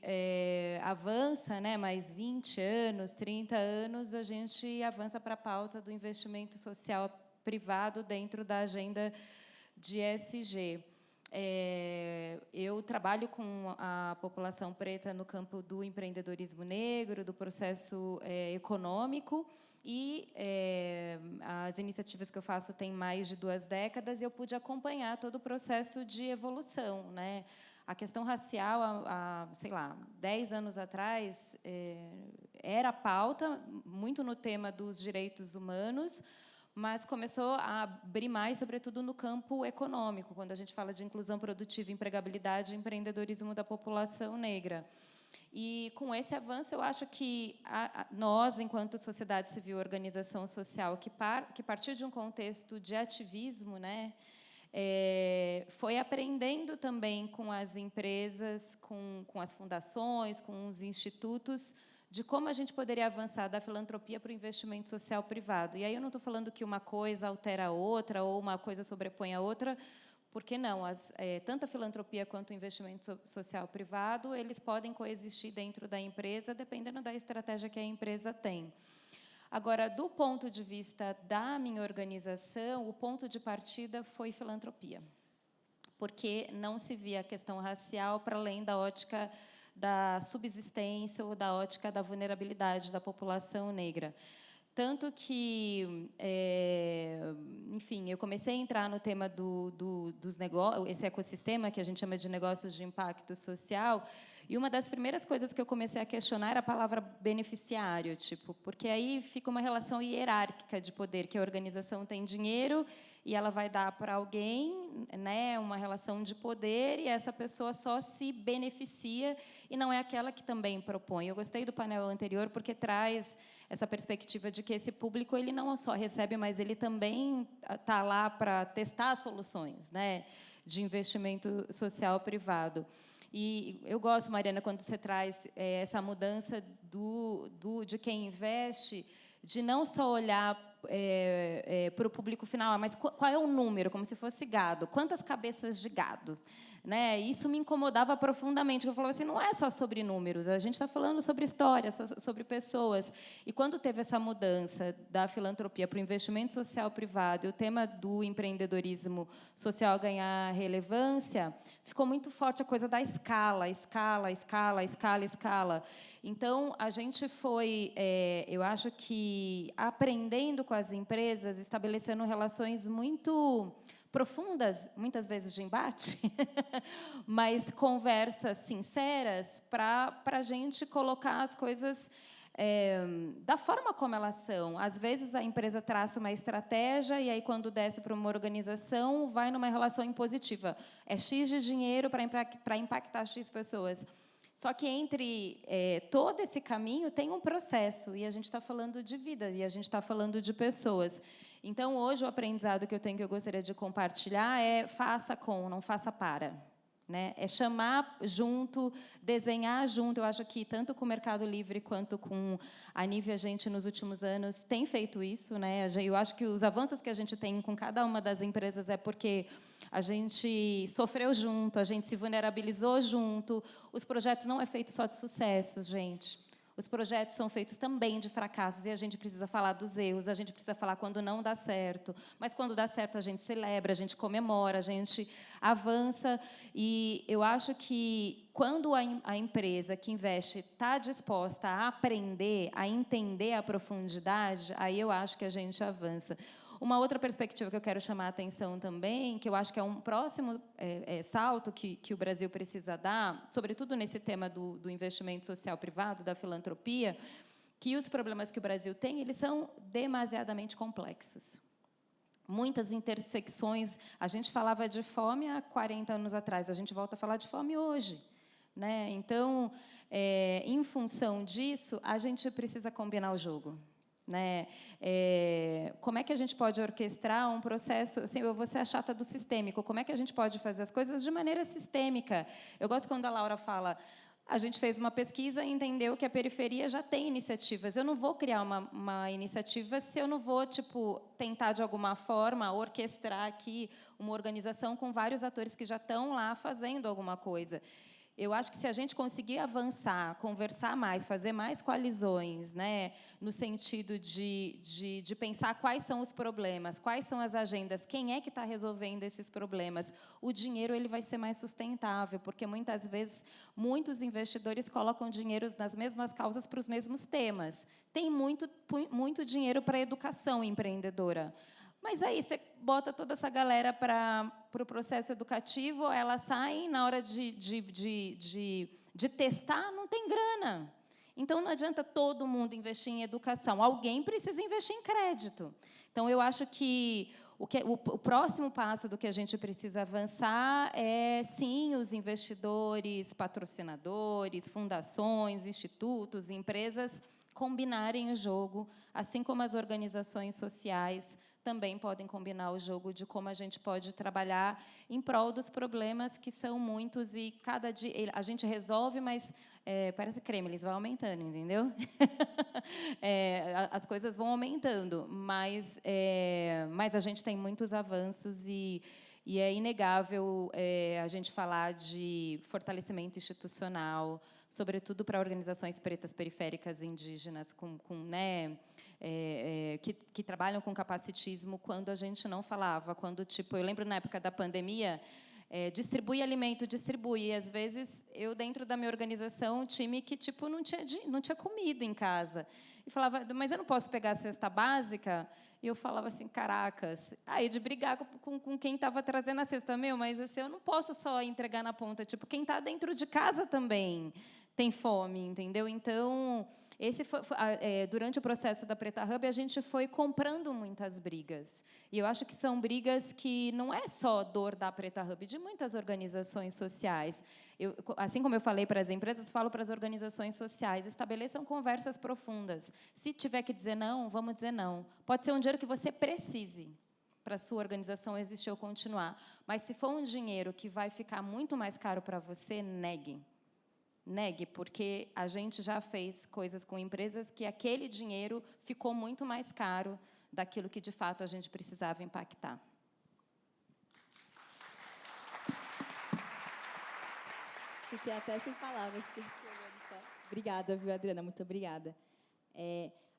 avança, né? Mais 20 anos, 30 anos, a gente avança para a pauta do investimento social privado dentro da agenda de ESG. Eu trabalho com a população preta no campo do empreendedorismo negro, do processo econômico, e as iniciativas que eu faço têm mais de 2 décadas, e eu pude acompanhar todo o processo de evolução, né? A questão racial, sei lá, 10 anos atrás, era pauta, muito no tema dos direitos humanos, mas começou a abrir mais, sobretudo no campo econômico, quando a gente fala de inclusão produtiva, empregabilidade e empreendedorismo da população negra. E, com esse avanço, eu acho que nós, enquanto sociedade civil, organização social, que partiu de um contexto de ativismo, né, foi aprendendo também com as empresas, com as fundações, com os institutos, de como a gente poderia avançar da filantropia para o investimento social privado. E aí eu não estou falando que uma coisa altera a outra ou uma coisa sobrepõe a outra, porque não, tanto a filantropia quanto o investimento social privado, eles podem coexistir dentro da empresa, dependendo da estratégia que a empresa tem. Agora, do ponto de vista da minha organização, o ponto de partida foi filantropia, porque não se via a questão racial para além da ótica da subsistência ou da ótica da vulnerabilidade da população negra. Tanto que, enfim, eu comecei a entrar no tema dos negócios, esse ecossistema que a gente chama de negócios de impacto social, e uma das primeiras coisas que eu comecei a questionar era a palavra beneficiário, tipo, porque aí fica uma relação hierárquica de poder, que a organização tem dinheiro e ela vai dar para alguém, né, uma relação de poder, e essa pessoa só se beneficia e não é aquela que também propõe. Eu gostei do painel anterior porque traz essa perspectiva de que esse público ele não só recebe, mas ele também está lá para testar soluções, né, de investimento social privado. E eu gosto, Mariana, quando você traz essa mudança de quem investe, de não só olhar para o público final, mas qual é o número, como se fosse gado, quantas cabeças de gado, né? Isso me incomodava profundamente. Eu falava assim, não é só sobre números, a gente está falando sobre história, sobre pessoas. E quando teve essa mudança da filantropia para o investimento social privado e o tema do empreendedorismo social ganhar relevância, ficou muito forte a coisa da escala. Então, a gente foi, eu acho que, aprendendo com as empresas, estabelecendo relações muito profundas, muitas vezes de embate, mas conversas sinceras para a gente colocar as coisas da forma como elas são. Às vezes, a empresa traça uma estratégia e, aí, quando desce para uma organização, vai numa relação impositiva. É X de dinheiro para impactar X pessoas. Só que entre todo esse caminho tem um processo, e a gente está falando de vida, e a gente está falando de pessoas. Então, hoje, o aprendizado que eu tenho, que eu gostaria de compartilhar, é faça com, não faça para. Né? É chamar junto, desenhar junto. Eu acho que, tanto com o Mercado Livre quanto com a Nivea, a gente, nos últimos anos, tem feito isso. Né? Eu acho que os avanços que a gente tem com cada uma das empresas é porque a gente sofreu junto, a gente se vulnerabilizou junto. Os projetos não é feito só de sucessos, gente. Os projetos são feitos também de fracassos, e a gente precisa falar dos erros, a gente precisa falar quando não dá certo. Mas, quando dá certo, a gente celebra, a gente comemora, a gente avança. E eu acho que, quando a empresa que investe está disposta a aprender, a entender a profundidade, aí eu acho que a gente avança. Uma outra perspectiva que eu quero chamar a atenção também, que eu acho que é um próximo salto que o Brasil precisa dar, sobretudo nesse tema do investimento social privado, da filantropia, que os problemas que o Brasil tem, eles são demasiadamente complexos. Muitas intersecções. A gente falava de fome há 40 anos atrás, a gente volta a falar de fome hoje. Né? Então, em função disso, a gente precisa combinar o jogo. Né? Como é que a gente pode orquestrar um processo? Assim, eu vou ser a chata do sistêmico. Como é que a gente pode fazer as coisas de maneira sistêmica? Eu gosto quando a Laura fala: a gente fez uma pesquisa e entendeu que a periferia já tem iniciativas. Eu não vou criar uma iniciativa se eu não vou tentar, de alguma forma, orquestrar aqui uma organização com vários atores que já estão lá fazendo alguma coisa. Eu acho que, se a gente conseguir avançar, conversar mais, fazer mais coalizões, né, no sentido de pensar quais são os problemas, quais são as agendas, quem é que está resolvendo esses problemas, o dinheiro ele vai ser mais sustentável, porque, muitas vezes, muitos investidores colocam dinheiro nas mesmas causas para os mesmos temas. Tem muito dinheiro para a educação empreendedora. Mas aí você bota toda essa galera para o processo educativo, ela sai, na hora de testar, não tem grana. Então, não adianta todo mundo investir em educação. Alguém precisa investir em crédito. Então, eu acho que o próximo passo do que a gente precisa avançar é, sim, os investidores, patrocinadores, fundações, institutos, empresas combinarem o jogo, assim como as organizações sociais também podem combinar o jogo de como a gente pode trabalhar em prol dos problemas, que são muitos, e cada dia a gente resolve, mas parece Kremlin, vai aumentando, entendeu? As coisas vão aumentando, mas a gente tem muitos avanços, e é inegável a gente falar de fortalecimento institucional, sobretudo para organizações pretas, periféricas, indígenas, que trabalham com capacitismo, quando a gente não falava. Quando, eu lembro, na época da pandemia, distribui alimento, distribui. E, às vezes, eu, dentro da minha organização, time que não tinha comida em casa. E falava: mas eu não posso pegar a cesta básica? E eu falava assim: caracas. Aí, de brigar com quem estava trazendo a cesta, mas assim, eu não posso só entregar na ponta. Quem está dentro de casa também tem fome, entendeu? Então, durante o processo da Preta Hub, a gente foi comprando muitas brigas. E eu acho que são brigas que não é só dor da Preta Hub, de muitas organizações sociais. Assim como eu falei para as empresas, falo para as organizações sociais: estabeleçam conversas profundas. Se tiver que dizer não, vamos dizer não. Pode ser um dinheiro que você precise para a sua organização existir ou continuar. Mas, se for um dinheiro que vai ficar muito mais caro para você, negue. Negue, porque a gente já fez coisas com empresas que aquele dinheiro ficou muito mais caro daquilo que, de fato, a gente precisava impactar. Fiquei até sem palavras. Obrigada, viu, Adriana? Muito obrigada.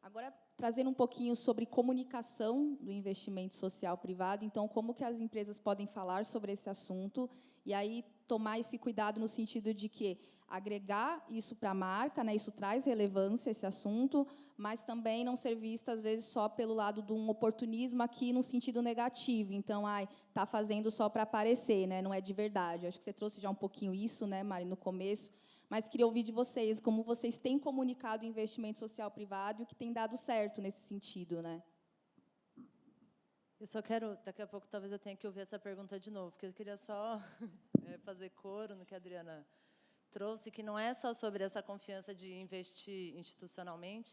Agora, trazendo um pouquinho sobre comunicação do investimento social privado, então, como que as empresas podem falar sobre esse assunto, e aí tomar esse cuidado no sentido de que agregar isso para a marca, né, isso traz relevância, esse assunto, mas também não ser vista, às vezes, só pelo lado de um oportunismo aqui no sentido negativo. Então, está fazendo só para aparecer, né, não é de verdade. Acho que você trouxe já um pouquinho isso, né, Mari, no começo, mas queria ouvir de vocês, como vocês têm comunicado o investimento social privado e o que tem dado certo nesse sentido, né? Eu só quero, daqui a pouco, talvez eu tenha que ouvir essa pergunta de novo, porque eu queria só fazer coro no que a Adriana trouxe, que não é só sobre essa confiança de investir institucionalmente,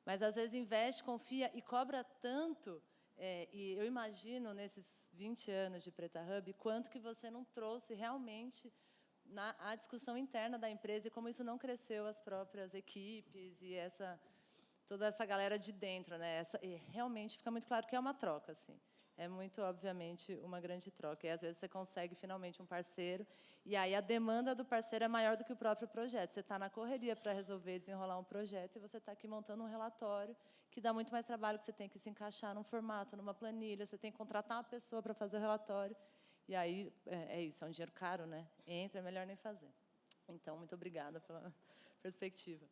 mas, às vezes, investe, confia e cobra tanto. E eu imagino, nesses 20 anos de Preta Hub, quanto que você não trouxe realmente a discussão interna da empresa e como isso não cresceu as próprias equipes e toda essa galera de dentro, né? E realmente fica muito claro que é uma troca, assim. É muito, obviamente, uma grande troca. E, às vezes, você consegue, finalmente, um parceiro, e aí a demanda do parceiro é maior do que o próprio projeto. Você está na correria para resolver, desenrolar um projeto, e você está aqui montando um relatório que dá muito mais trabalho, que você tem que se encaixar num formato, numa planilha, você tem que contratar uma pessoa para fazer o relatório. E aí, é isso, é um dinheiro caro, né? Entra, é melhor nem fazer. Então, muito obrigada pela perspectiva.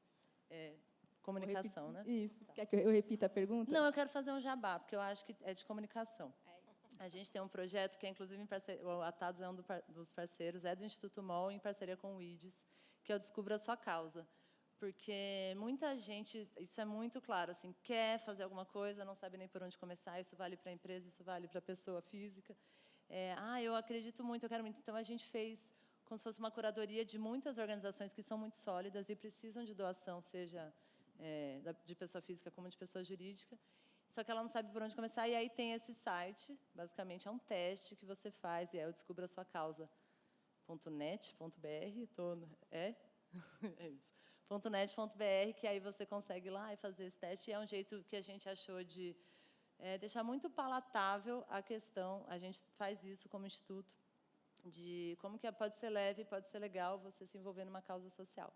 Comunicação, né? Isso. Quer que eu repita a pergunta? Não, eu quero fazer um jabá, porque eu acho que é de comunicação. A gente tem um projeto que é, inclusive, o Atados é um dos parceiros, é do Instituto MOL, em parceria com o IDES, que é o Descubra a Sua Causa. Porque muita gente, isso é muito claro, assim, quer fazer alguma coisa, não sabe nem por onde começar, isso vale para a empresa, isso vale para a pessoa física. Eu acredito muito, eu quero muito. Então, a gente fez como se fosse uma curadoria de muitas organizações que são muito sólidas e precisam de doação, seja de pessoa física como de pessoa jurídica, só que ela não sabe por onde começar, e aí tem esse site, basicamente é um teste que você faz, e é o Descubra a Sua Causa.net.br, é isso, .net.br, que aí você consegue ir lá e fazer esse teste, e é um jeito que a gente achou de deixar muito palatável a questão, a gente faz isso como instituto, de como que pode ser leve, pode ser legal você se envolver numa causa social.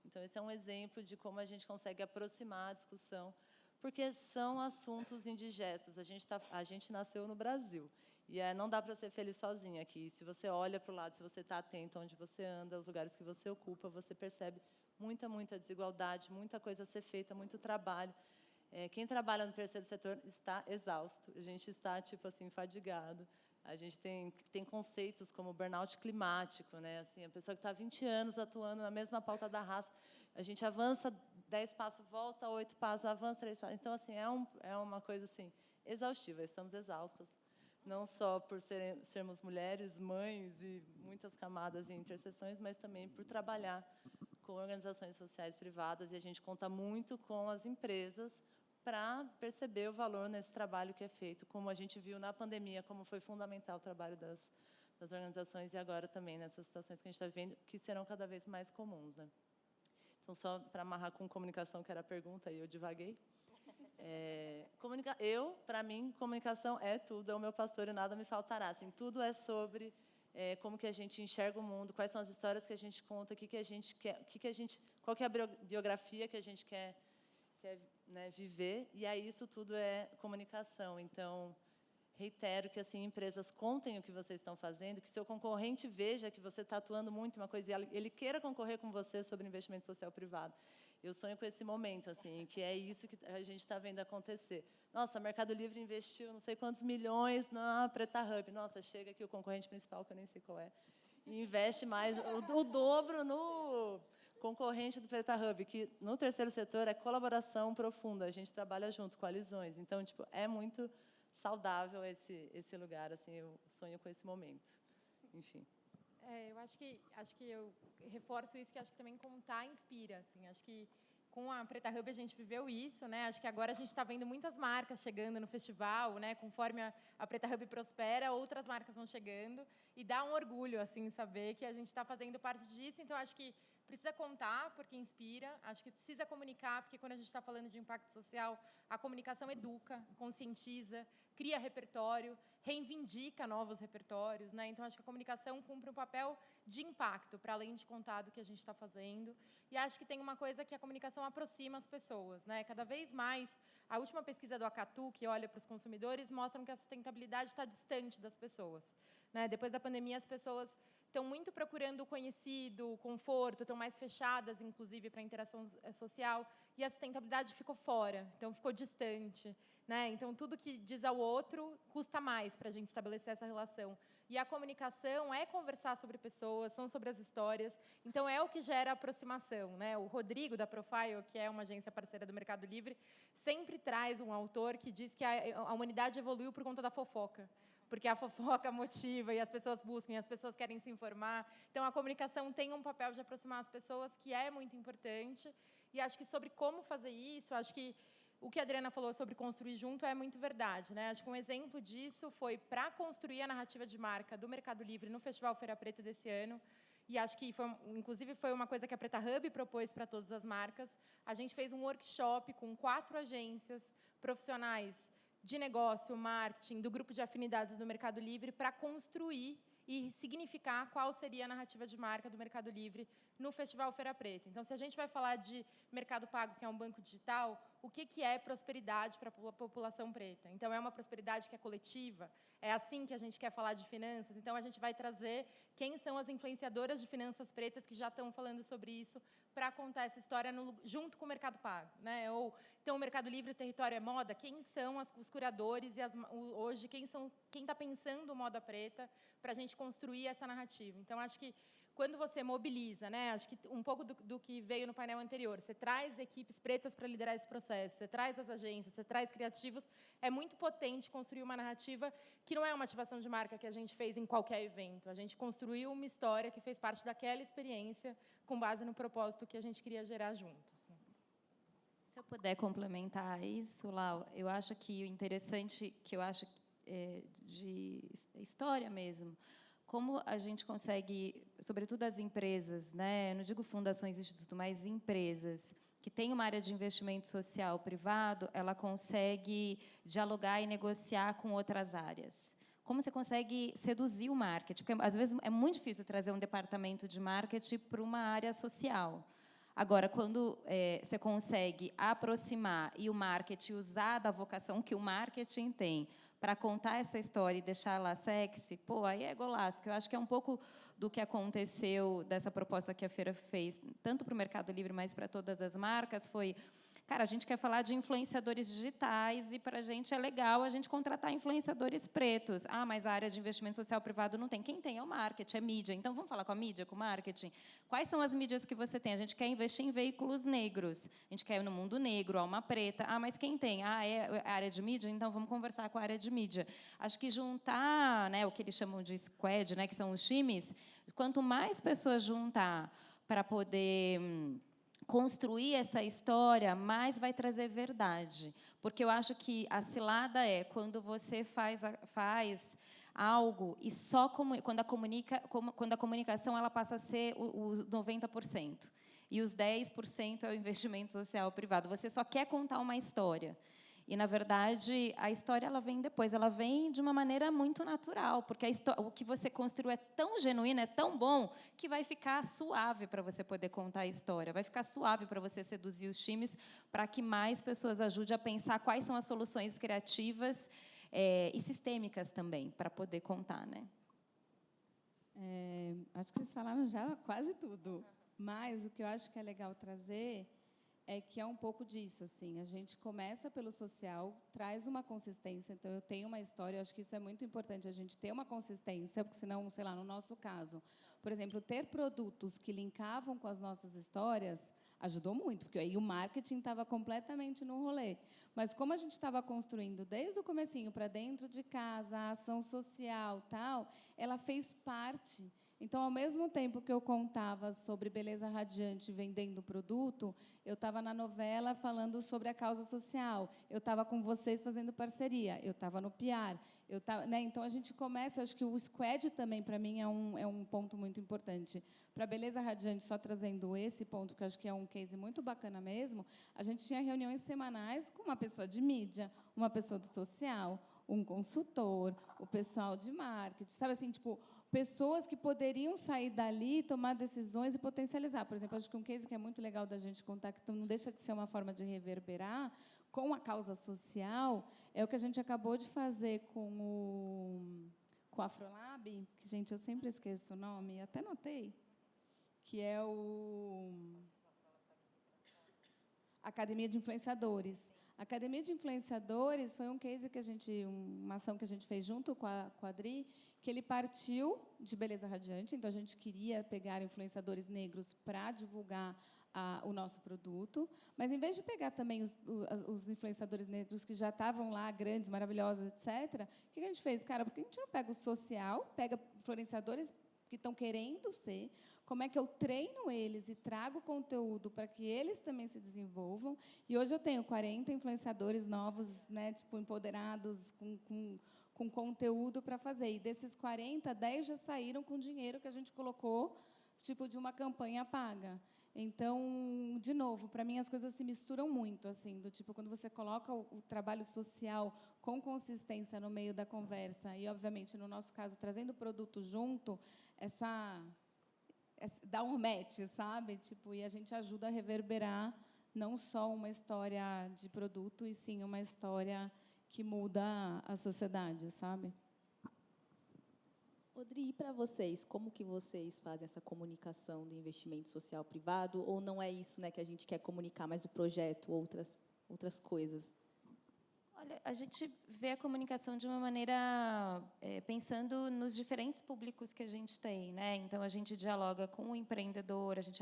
Então, esse é um exemplo de como a gente consegue aproximar a discussão, porque são assuntos indigestos. A gente nasceu no Brasil, e não dá para ser feliz sozinho aqui. Se você olha para o lado, se você está atento onde você anda, os lugares que você ocupa, você percebe muita desigualdade, muita coisa a ser feita, muito trabalho. Quem trabalha no terceiro setor está exausto, a gente está, tipo assim, fadigado. A gente tem conceitos como burnout climático, né? Assim, a pessoa que está há 20 anos atuando na mesma pauta da raça, a gente avança 10 passos, volta 8 passos, avança 3 passos. Então, assim, é uma coisa assim, exaustiva, estamos exaustas, não só por sermos mulheres, mães e muitas camadas e interseções, mas também por trabalhar com organizações sociais privadas, e a gente conta muito com as empresas para perceber o valor nesse trabalho que é feito, como a gente viu na pandemia, como foi fundamental o trabalho das organizações, e agora também nessas situações que a gente está vivendo, que serão cada vez mais comuns, né? Então, só para amarrar com comunicação, que era a pergunta, e eu divaguei. Para mim, comunicação é tudo, é o meu pastor e nada me faltará. Assim, tudo é sobre como que a gente enxerga o mundo, quais são as histórias que a gente conta, que a gente quer, qual que é a biografia que a gente quer né, viver, e aí isso tudo é comunicação. Então, reitero que, assim, empresas contem o que vocês estão fazendo, que seu concorrente veja que você está atuando muito em uma coisa e ele queira concorrer com você sobre investimento social privado. Eu sonho com esse momento, assim, que é isso que a gente está vendo acontecer. Nossa, Mercado Livre investiu não sei quantos milhões na Preta Hub. Nossa, chega aqui o concorrente principal, que eu nem sei qual é, e investe mais o dobro no concorrente do Preta Hub, que no terceiro setor é colaboração profunda, a gente trabalha junto, coalizões. Então, tipo, é muito saudável esse lugar, assim, eu sonho com esse momento. Enfim. Eu acho que eu reforço isso, que acho que também contar inspira, assim, acho que com a Preta Hub a gente viveu isso, né? Acho que agora a gente está vendo muitas marcas chegando no festival, né? Conforme a Preta Hub prospera, outras marcas vão chegando, e dá um orgulho, assim, saber que a gente está fazendo parte disso. Então, acho que precisa contar, porque inspira. Acho que precisa comunicar, porque quando a gente está falando de impacto social, a comunicação educa, conscientiza, cria repertório, reivindica novos repertórios, né? Então, acho que a comunicação cumpre um papel de impacto, para além de contar do que a gente está fazendo. E acho que tem uma coisa que a comunicação aproxima as pessoas, né? Cada vez mais, a última pesquisa do Acatu, que olha para os consumidores, mostra que a sustentabilidade está distante das pessoas, né? Depois da pandemia, as pessoas estão muito procurando o conhecido, o conforto, estão mais fechadas, inclusive, para a interação social, e a sustentabilidade ficou fora, então ficou distante, né? Então, tudo que diz ao outro custa mais para a gente estabelecer essa relação. E a comunicação é conversar sobre pessoas, são sobre as histórias, então é o que gera aproximação, né? O Rodrigo, da Profile, que é uma agência parceira do Mercado Livre, sempre traz um autor que diz que a humanidade evoluiu por conta da fofoca. porque a fofoca motiva e as pessoas buscam, e as pessoas querem se informar. Então, a comunicação tem um papel de aproximar as pessoas, que é muito importante. E acho que sobre como fazer isso, acho que o que a Adriana falou sobre construir junto é muito verdade, né? Acho que um exemplo disso foi para construir a narrativa de marca do Mercado Livre no Festival Feira Preta desse ano. E acho que, inclusive, foi uma coisa que a Preta Hub propôs para todas as marcas. A gente fez um workshop com 4 agências profissionais de negócio, marketing, do grupo de afinidades do Mercado Livre, para construir e significar qual seria a narrativa de marca do Mercado Livre no Festival Feira Preta. Então, se a gente vai falar de Mercado Pago, que é um banco digital, o que é prosperidade para a população preta? Então, é uma prosperidade que é coletiva? É assim que a gente quer falar de finanças? Então, a gente vai trazer quem são as influenciadoras de finanças pretas que já estão falando sobre isso para contar essa história junto com o Mercado Pago, né? Ou, então, o Mercado Livre, o território é moda? Quem são os curadores e hoje, quem está pensando moda preta para a gente construir essa narrativa? Então, acho que quando você mobiliza, né, acho que um pouco do que veio no painel anterior, você traz equipes pretas para liderar esse processo, você traz as agências, você traz criativos, é muito potente construir uma narrativa que não é uma ativação de marca que a gente fez em qualquer evento. A gente construiu uma história que fez parte daquela experiência com base no propósito que a gente queria gerar juntos. Se eu puder complementar isso, Lau, eu acho que o interessante, que eu acho de história mesmo, como a gente consegue, sobretudo as empresas, né, não digo fundações, instituto, mas empresas que têm uma área de investimento social privado, ela consegue dialogar e negociar com outras áreas. Como você consegue seduzir o marketing? Porque, às vezes, é muito difícil trazer um departamento de marketing para uma área social. Agora, quando você consegue aproximar e o marketing usar da vocação que o marketing tem para contar essa história e deixar ela sexy, pô, aí é golaço. Eu acho que é um pouco do que aconteceu dessa proposta que a Feira fez, tanto para o Mercado Livre, mas para todas as marcas, foi... Cara, a gente quer falar de influenciadores digitais e, para a gente, é legal a gente contratar influenciadores pretos. Ah, mas a área de investimento social privado não tem. Quem tem é o marketing, é mídia. Então, vamos falar com a mídia, com o marketing? Quais são as mídias que você tem? A gente quer investir em veículos negros. A gente quer ir no mundo negro, alma preta. Ah, mas quem tem? Ah, é a área de mídia? Então, vamos conversar com a área de mídia. Acho que juntar, né, o que eles chamam de squad, né, que são os times, quanto mais pessoas juntar para poder... construir essa história, mais vai trazer verdade. Porque eu acho que a cilada é quando você faz algo e só quando a comunicação ela passa a ser os 90%. E os 10% é o investimento social privado. Você só quer contar uma história. E, na verdade, a história ela vem depois, ela vem de uma maneira muito natural, porque o que você construiu é tão genuíno, é tão bom, que vai ficar suave para você poder contar a história, vai ficar suave para você seduzir os times, para que mais pessoas ajudem a pensar quais são as soluções criativas e sistêmicas também, para poder contar, né? Acho que vocês falaram já quase tudo, mas o que eu acho que é legal trazer é que é um pouco disso, assim, a gente começa pelo social, traz uma consistência, então eu tenho uma história, eu acho que isso é muito importante, a gente ter uma consistência, porque senão, sei lá, no nosso caso, por exemplo, ter produtos que linkavam com as nossas histórias ajudou muito, porque aí o marketing estava completamente no rolê. Mas como a gente estava construindo desde o comecinho para dentro de casa, a ação social, tal, ela fez parte. Então, ao mesmo tempo que eu contava sobre beleza radiante vendendo produto, eu estava na novela falando sobre a causa social, eu estava com vocês fazendo parceria, eu estava no PR, né? Então, a gente começa, acho que o squad também, para mim, é um ponto muito importante. Para a beleza radiante, só trazendo esse ponto, que eu acho que é um case muito bacana mesmo, a gente tinha reuniões semanais com uma pessoa de mídia, uma pessoa do social, um consultor, o pessoal de marketing, sabe assim, tipo... pessoas que poderiam sair dali, tomar decisões e potencializar. Por exemplo, acho que um case que é muito legal da gente contar, que não deixa de ser uma forma de reverberar, com a causa social, é o que a gente acabou de fazer com o Afrolab, que, gente, eu sempre esqueço o nome, até notei, que é Academia de Influenciadores. A Academia de Influenciadores foi um case que uma ação que a gente fez junto com a Adri, que ele partiu de beleza radiante, então a gente queria pegar influenciadores negros para divulgar o nosso produto, mas, em vez de pegar também os influenciadores negros que já estavam lá, grandes, maravilhosos, etc., o que a gente fez? Cara, por que a gente não pega o social, pega influenciadores que estão querendo ser, como é que eu treino eles e trago conteúdo para que eles também se desenvolvam? E hoje eu tenho 40 influenciadores novos, né, tipo, empoderados, com conteúdo para fazer. E desses 40, 10 já saíram com dinheiro que a gente colocou, tipo, de uma campanha paga. Então, de novo, para mim as coisas se misturam muito, assim, do tipo, quando você coloca o trabalho social com consistência no meio da conversa e, obviamente, no nosso caso, trazendo o produto junto, dá um match, sabe? Tipo, e a gente ajuda a reverberar não só uma história de produto, e sim uma história que muda a sociedade, sabe? Odri, e para vocês, como que vocês fazem essa comunicação do investimento social privado? Ou não é isso, né, que a gente quer comunicar, mas o projeto, outras coisas? Olha, a gente vê a comunicação de uma maneira pensando nos diferentes públicos que a gente tem, né? Então a gente dialoga com o empreendedor, a gente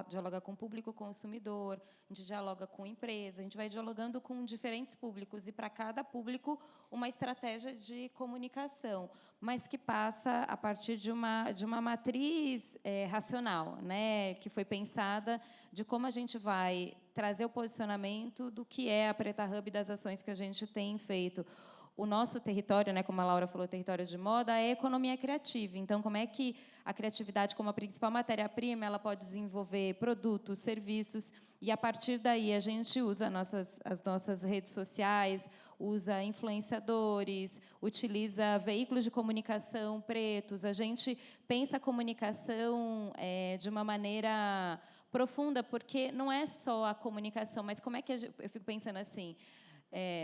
dialoga com o público consumidor, a gente dialoga com empresa, a gente vai dialogando com diferentes públicos e para cada público uma estratégia de comunicação, mas que passa a partir de uma matriz racional, né? Que foi pensada de como a gente vai trazer o posicionamento do que é a Preta Hub, das ações que a gente tem feito. O nosso território, né, como a Laura falou, território de moda, é economia criativa. Então, como é que a criatividade, como a principal matéria-prima, ela pode desenvolver produtos, serviços, e, a partir daí, a gente usa as nossas redes sociais, usa influenciadores, utiliza veículos de comunicação pretos, a gente pensa a comunicação de uma maneira profunda, porque não é só a comunicação, mas como é que eu fico pensando assim,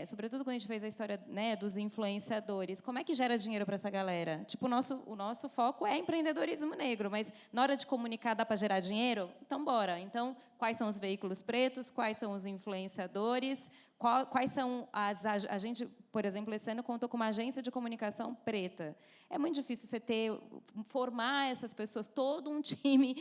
sobretudo quando a gente fez a história, né, dos influenciadores, como é que gera dinheiro para essa galera? Tipo, o nosso foco é empreendedorismo negro, mas na hora de comunicar dá para gerar dinheiro? Então, bora. Então, quais são os veículos pretos? Quais são os influenciadores? Quais são a gente, por exemplo, esse ano contou com uma agência de comunicação preta. É muito difícil você formar essas pessoas, todo um time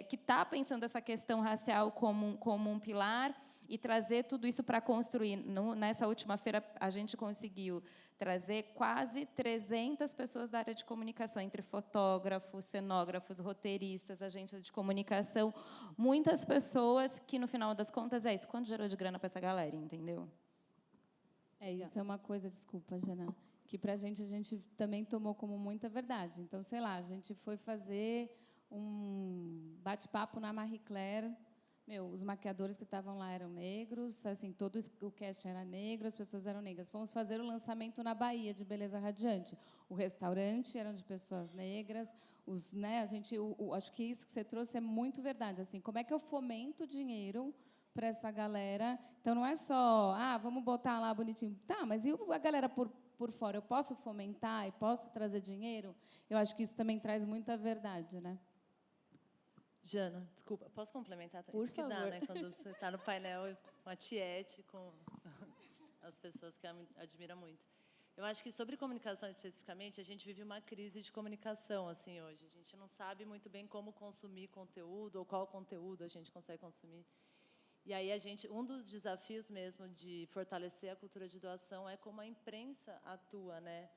que está pensando essa questão racial como um pilar, e trazer tudo isso para construir. Nessa última feira, a gente conseguiu trazer quase 300 pessoas da área de comunicação, entre fotógrafos, cenógrafos, roteiristas, agentes de comunicação, muitas pessoas que, no final das contas, é isso. Quanto gerou de grana para essa galera, entendeu? Isso é uma coisa, desculpa, Jana, que para a gente também tomou como muita verdade. Então, sei lá, a gente foi fazer um bate-papo na Marie Claire. Os maquiadores que estavam lá eram negros, assim, todo o cast era negro, as pessoas eram negras. Fomos fazer o lançamento na Bahia, de Beleza Radiante. O restaurante era de pessoas negras. Acho que isso que você trouxe é muito verdade. Assim, como é que eu fomento dinheiro para essa galera? Então, não é só, vamos botar lá bonitinho. Tá, mas e a galera por fora? Eu posso fomentar e posso trazer dinheiro? Eu acho que isso também traz muita verdade, né? Jana, desculpa, posso complementar? Por Isso que favor. dá, né? Quando você está no painel com a Tiete, com as pessoas que admira muito. Eu acho que sobre comunicação especificamente, a gente vive uma crise de comunicação assim hoje. A gente não sabe muito bem como consumir conteúdo ou qual conteúdo a gente consegue consumir. E aí um dos desafios mesmo de fortalecer a cultura de doação é como a imprensa atua, né?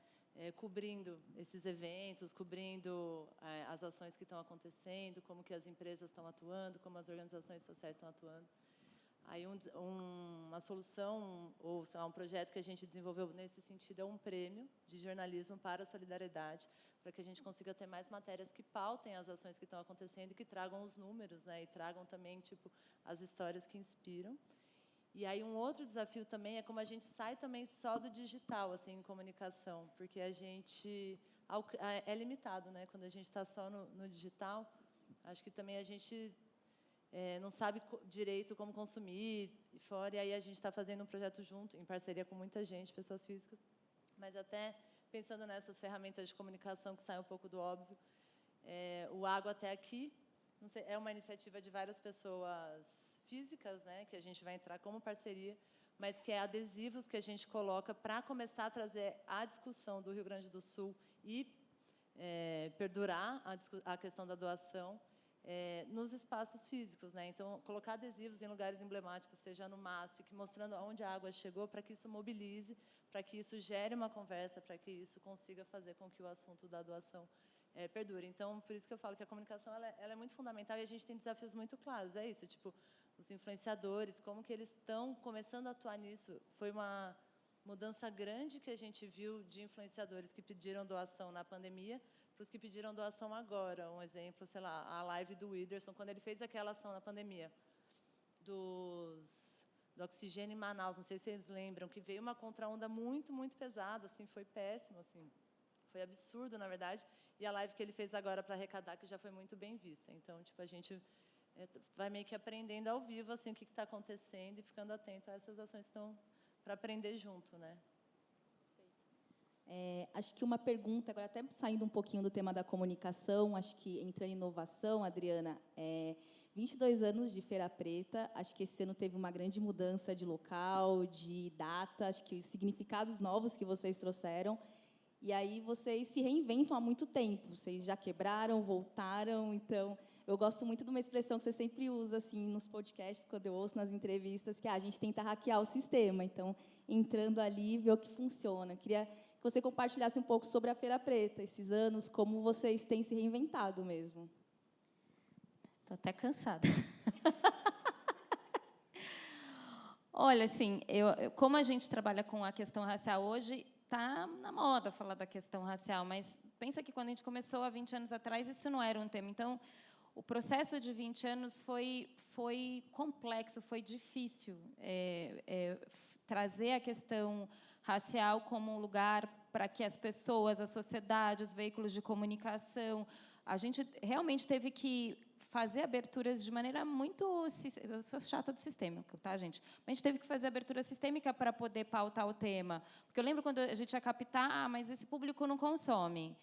Cobrindo esses eventos, cobrindo as ações que estão acontecendo, como que as empresas estão atuando, como as organizações sociais estão atuando. Aí uma solução, ou sei lá, um projeto que a gente desenvolveu nesse sentido é um prêmio de jornalismo para a solidariedade, para que a gente consiga ter mais matérias que pautem as ações que estão acontecendo e que tragam os números, né, e tragam também tipo as histórias que inspiram. E aí um outro desafio também é como a gente sai também só do digital, assim, em comunicação, porque a gente é limitado, né? Quando a gente está só no digital, acho que também a gente não sabe direito como consumir e fora, e aí a gente está fazendo um projeto junto, em parceria com muita gente, pessoas físicas, mas até pensando nessas ferramentas de comunicação que saem um pouco do óbvio. O Água Até Aqui, não sei, é uma iniciativa de várias pessoas físicas, né, que a gente vai entrar como parceria, mas que é adesivos que a gente coloca para começar a trazer a discussão do Rio Grande do Sul e perdurar a questão da doação. nos espaços físicos, né? Então, colocar adesivos em lugares emblemáticos, seja no MASP, mostrando aonde a água chegou, para que isso mobilize, para que isso gere uma conversa, para que isso consiga fazer com que o assunto da doação perdure. Então, por isso que eu falo que a comunicação ela é muito fundamental e a gente tem desafios muito claros. É isso, tipo, os influenciadores, como que eles estão começando a atuar nisso. Foi uma mudança grande que a gente viu de influenciadores que pediram doação na pandemia para os que pediram doação agora. Um exemplo, sei lá, a live do Whindersson, quando ele fez aquela ação na pandemia do oxigênio em Manaus, não sei se vocês lembram, que veio uma contraonda muito, muito pesada, assim, foi péssimo, assim, foi absurdo, na verdade, e a live que ele fez agora para arrecadar, que já foi muito bem vista. Então, tipo, a gente vai meio que aprendendo ao vivo, assim, o que está acontecendo e ficando atento a essas ações que estão para aprender junto, né? Acho que uma pergunta, agora até saindo um pouquinho do tema da comunicação, acho que entrando em inovação, Adriana, 22 anos de Feira Preta, acho que esse ano teve uma grande mudança de local, de data, acho que os significados novos que vocês trouxeram, e aí vocês se reinventam há muito tempo, vocês já quebraram, voltaram, então, eu gosto muito de uma expressão que você sempre usa assim, nos podcasts, quando eu ouço nas entrevistas, que a gente tenta hackear o sistema, então, entrando ali, ver o que funciona. Eu queria que você compartilhasse um pouco sobre a Feira Preta, esses anos, como vocês têm se reinventado mesmo. Estou até cansada. Olha, assim, como a gente trabalha com a questão racial hoje, está na moda falar da questão racial, mas pensa que quando a gente começou há 20 anos atrás, isso não era um tema. Então, o processo de 20 anos foi complexo, foi difícil trazer a questão racial como um lugar para que as pessoas, a sociedade, os veículos de comunicação, a gente realmente teve que fazer aberturas de maneira muito... Eu sou chata do sistêmico, tá, gente? Mas a gente teve que fazer abertura sistêmica para poder pautar o tema. Porque eu lembro quando a gente ia captar, mas esse público não consome.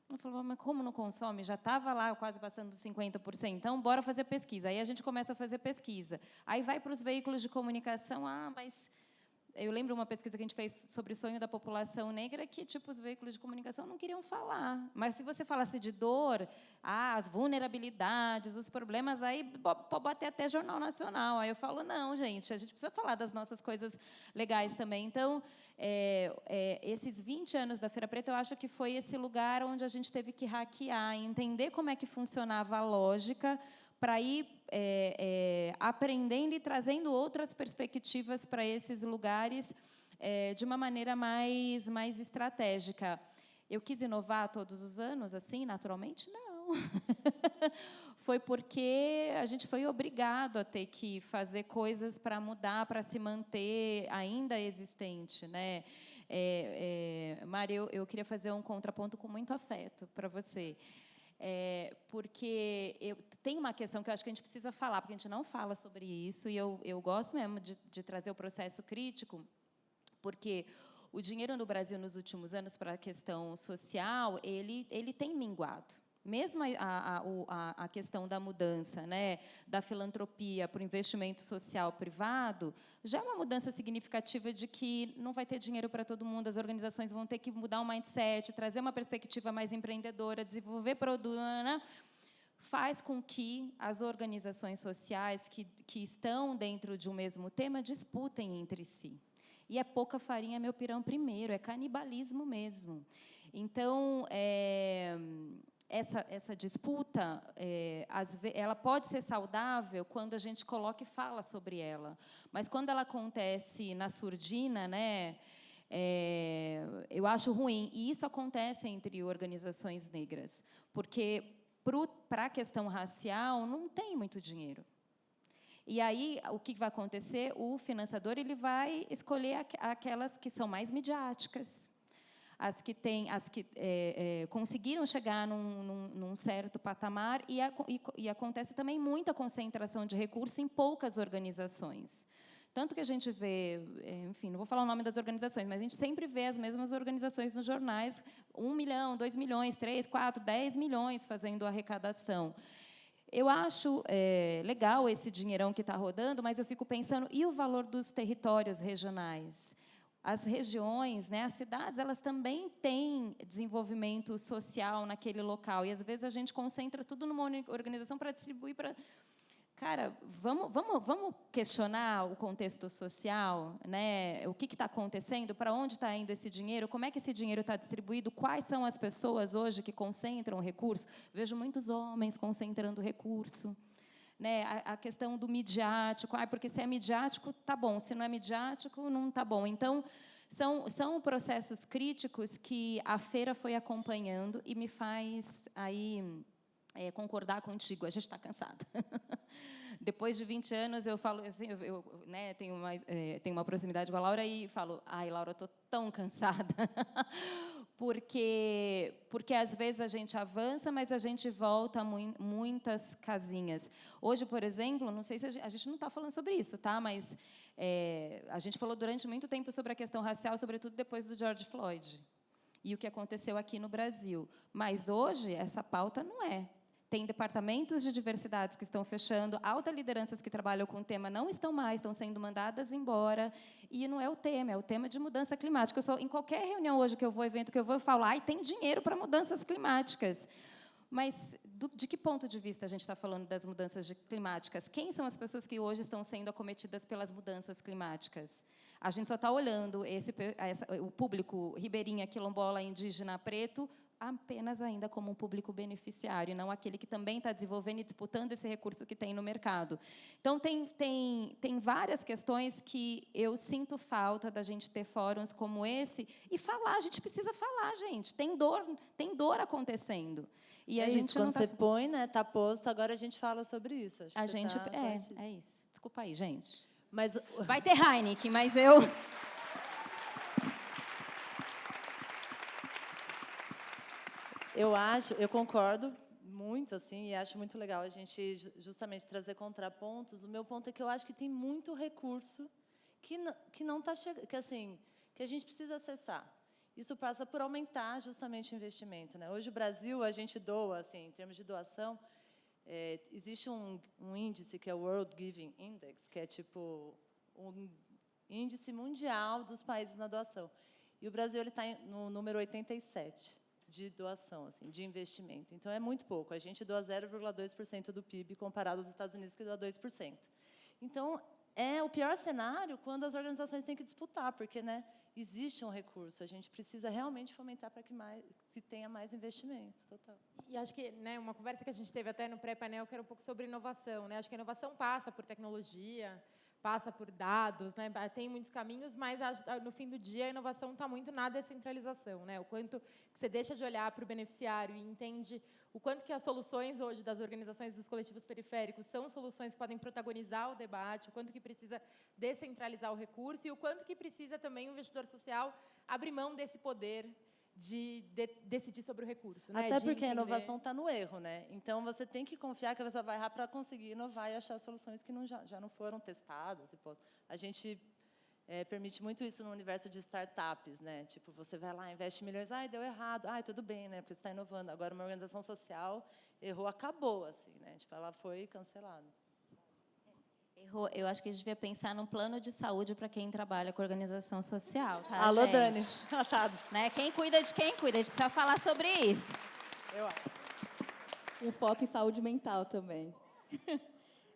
Eu falava, mas como não consome? Já estava lá quase passando dos 50%, então bora fazer pesquisa. Aí a gente começa a fazer pesquisa. Aí vai para os veículos de comunicação, mas... Eu lembro uma pesquisa que a gente fez sobre o sonho da população negra que, tipo, os veículos de comunicação não queriam falar. Mas, se você falasse de dor, as vulnerabilidades, os problemas, aí pode bater até Jornal Nacional. Aí eu falo, não, gente, a gente precisa falar das nossas coisas legais também. Então, esses 20 anos da Feira Preta, eu acho que foi esse lugar onde a gente teve que hackear, entender como é que funcionava a lógica, para ir aprendendo e trazendo outras perspectivas para esses lugares de uma maneira mais estratégica. Eu quis inovar todos os anos, assim, naturalmente? Não. Foi porque a gente foi obrigado a ter que fazer coisas para mudar, para se manter ainda existente, né? Mari, eu queria fazer um contraponto com muito afeto para você. Porque tem uma questão que eu acho que a gente precisa falar, porque a gente não fala sobre isso, e eu gosto mesmo de trazer o processo crítico, porque o dinheiro no Brasil, nos últimos anos, para a questão social, ele tem minguado. Mesmo a questão da mudança, né, da filantropia para o investimento social privado, já é uma mudança significativa de que não vai ter dinheiro para todo mundo, as organizações vão ter que mudar o mindset, trazer uma perspectiva mais empreendedora, desenvolver produto, faz com que as organizações sociais que estão dentro de um mesmo tema disputem entre si. E é pouca farinha, meu pirão primeiro, é canibalismo mesmo. Então, essa disputa, ela pode ser saudável quando a gente coloca e fala sobre ela. Mas, quando ela acontece na surdina, né, eu acho ruim. E isso acontece entre organizações negras. Porque, para a questão racial, não tem muito dinheiro. E aí, o que vai acontecer? O financiador ele vai escolher aquelas que são mais midiáticas, as que conseguiram chegar num certo patamar, e acontece também muita concentração de recursos em poucas organizações. Tanto que a gente vê, enfim, não vou falar o nome das organizações, mas a gente sempre vê as mesmas organizações nos jornais, 1 milhão, 2 milhões, 3, 4, 10 milhões fazendo arrecadação. Eu acho legal esse dinheirão que está rodando, mas eu fico pensando, e o valor dos territórios regionais? as regiões, né, as cidades, elas também têm desenvolvimento social naquele local. E, às vezes, a gente concentra tudo numa organização para distribuir para... Cara, vamos questionar o contexto social, né? O que está acontecendo, para onde está indo esse dinheiro, como é que esse dinheiro está distribuído, quais são as pessoas hoje que concentram recurso. Vejo muitos homens concentrando recurso. Né? A questão do midiático, porque se é midiático, tá bom, se não é midiático, não tá bom. Então, são processos críticos que a feira foi acompanhando e me faz aí... concordar contigo, a gente está cansado. Depois de 20 anos, eu falo assim, né, tenho uma proximidade com a Laura e falo, ai, Laura, eu estou tão cansada. porque às vezes a gente avança, mas a gente volta a muitas casinhas. Hoje, por exemplo, não sei se a gente não está falando sobre isso, tá? Mas a gente falou durante muito tempo sobre a questão racial, sobretudo depois do George Floyd e o que aconteceu aqui no Brasil. Mas hoje essa pauta não é. Tem departamentos de diversidades que estão fechando, altas lideranças que trabalham com o tema não estão mais, estão sendo mandadas embora, e não é o tema, é o tema de mudança climática. Em qualquer reunião hoje que eu vou, evento que eu vou, eu falo, ai, tem dinheiro para mudanças climáticas. Mas, de que ponto de vista a gente está falando das mudanças climáticas? Quem são as pessoas que hoje estão sendo acometidas pelas mudanças climáticas? A gente só está olhando o público ribeirinha, quilombola, indígena, preto, apenas ainda como um público beneficiário, e não aquele que também está desenvolvendo e disputando esse recurso que tem no mercado. Então, tem várias questões que eu sinto falta da gente ter fóruns como esse e falar. A gente precisa falar, gente. Tem dor acontecendo. E a gente quando não você põe, né, está posto, agora a gente fala sobre isso. Acho que a gente é isso. Desculpa aí, gente. Mas vai ter Heineken, mas eu... Eu concordo muito, assim, e acho muito legal a gente justamente trazer contrapontos. O meu ponto é que eu acho que tem muito recurso que não está chegando, que a gente precisa acessar. Isso passa por aumentar justamente o investimento, né? Hoje, o Brasil, a gente doa, assim, em termos de doação, existe um índice que é o World Giving Index, que é tipo um índice mundial dos países na doação. E o Brasil está no número 87 de doação, assim, de investimento. Então, é muito pouco. A gente doa 0,2% do PIB, comparado aos Estados Unidos, que doa 2%. Então, é o pior cenário quando as organizações têm que disputar, porque, né, existe um recurso. A gente precisa realmente fomentar para que tenha mais investimento. Total. E acho que, né, uma conversa que a gente teve até no pré-painel, que era um pouco sobre inovação, né? Acho que a inovação passa por tecnologia, passa por dados, né? Tem muitos caminhos, mas no fim do dia a inovação está muito na descentralização, né? O quanto que você deixa de olhar para o beneficiário e entende o quanto que as soluções hoje das organizações dos coletivos periféricos são soluções que podem protagonizar o debate, o quanto que precisa descentralizar o recurso e o quanto que precisa também o investidor social abrir mão desse poder de decidir sobre o recurso. Né? Até porque a inovação está no erro, né? Então, você tem que confiar que a pessoa vai errar para conseguir inovar e achar soluções que já não foram testadas. A gente permite muito isso no universo de startups, né? Tipo, você vai lá, investe milhões, deu errado, tudo bem, né? Porque você está inovando. Agora, uma organização social errou, acabou, assim, né? Tipo, ela foi cancelada. Eu acho que a gente devia pensar num plano de saúde para quem trabalha com organização social, tá, Alô, gente? Dani. Né? Quem cuida de quem cuida, a gente precisa falar sobre isso. Eu acho. Um foco em saúde mental também.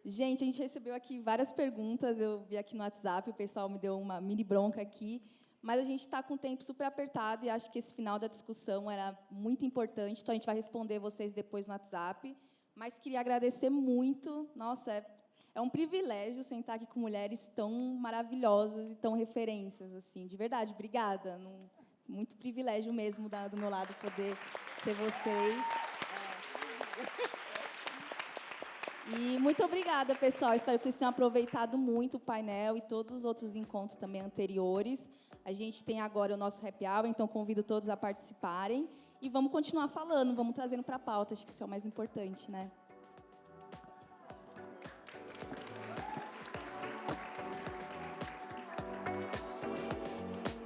Gente, a gente recebeu aqui várias perguntas, eu vi aqui no WhatsApp, o pessoal me deu uma mini bronca aqui, mas a gente está com o tempo super apertado e acho que esse final da discussão era muito importante, então a gente vai responder vocês depois no WhatsApp, mas queria agradecer muito, nossa, é um privilégio sentar aqui com mulheres tão maravilhosas e tão referências, assim, de verdade, obrigada. Muito privilégio mesmo do meu lado poder ter vocês. E muito obrigada, pessoal. Espero que vocês tenham aproveitado muito o painel e todos os outros encontros também anteriores. A gente tem agora o nosso happy hour, então convido todos a participarem. E vamos continuar falando, vamos trazendo para a pauta, acho que isso é o mais importante, né?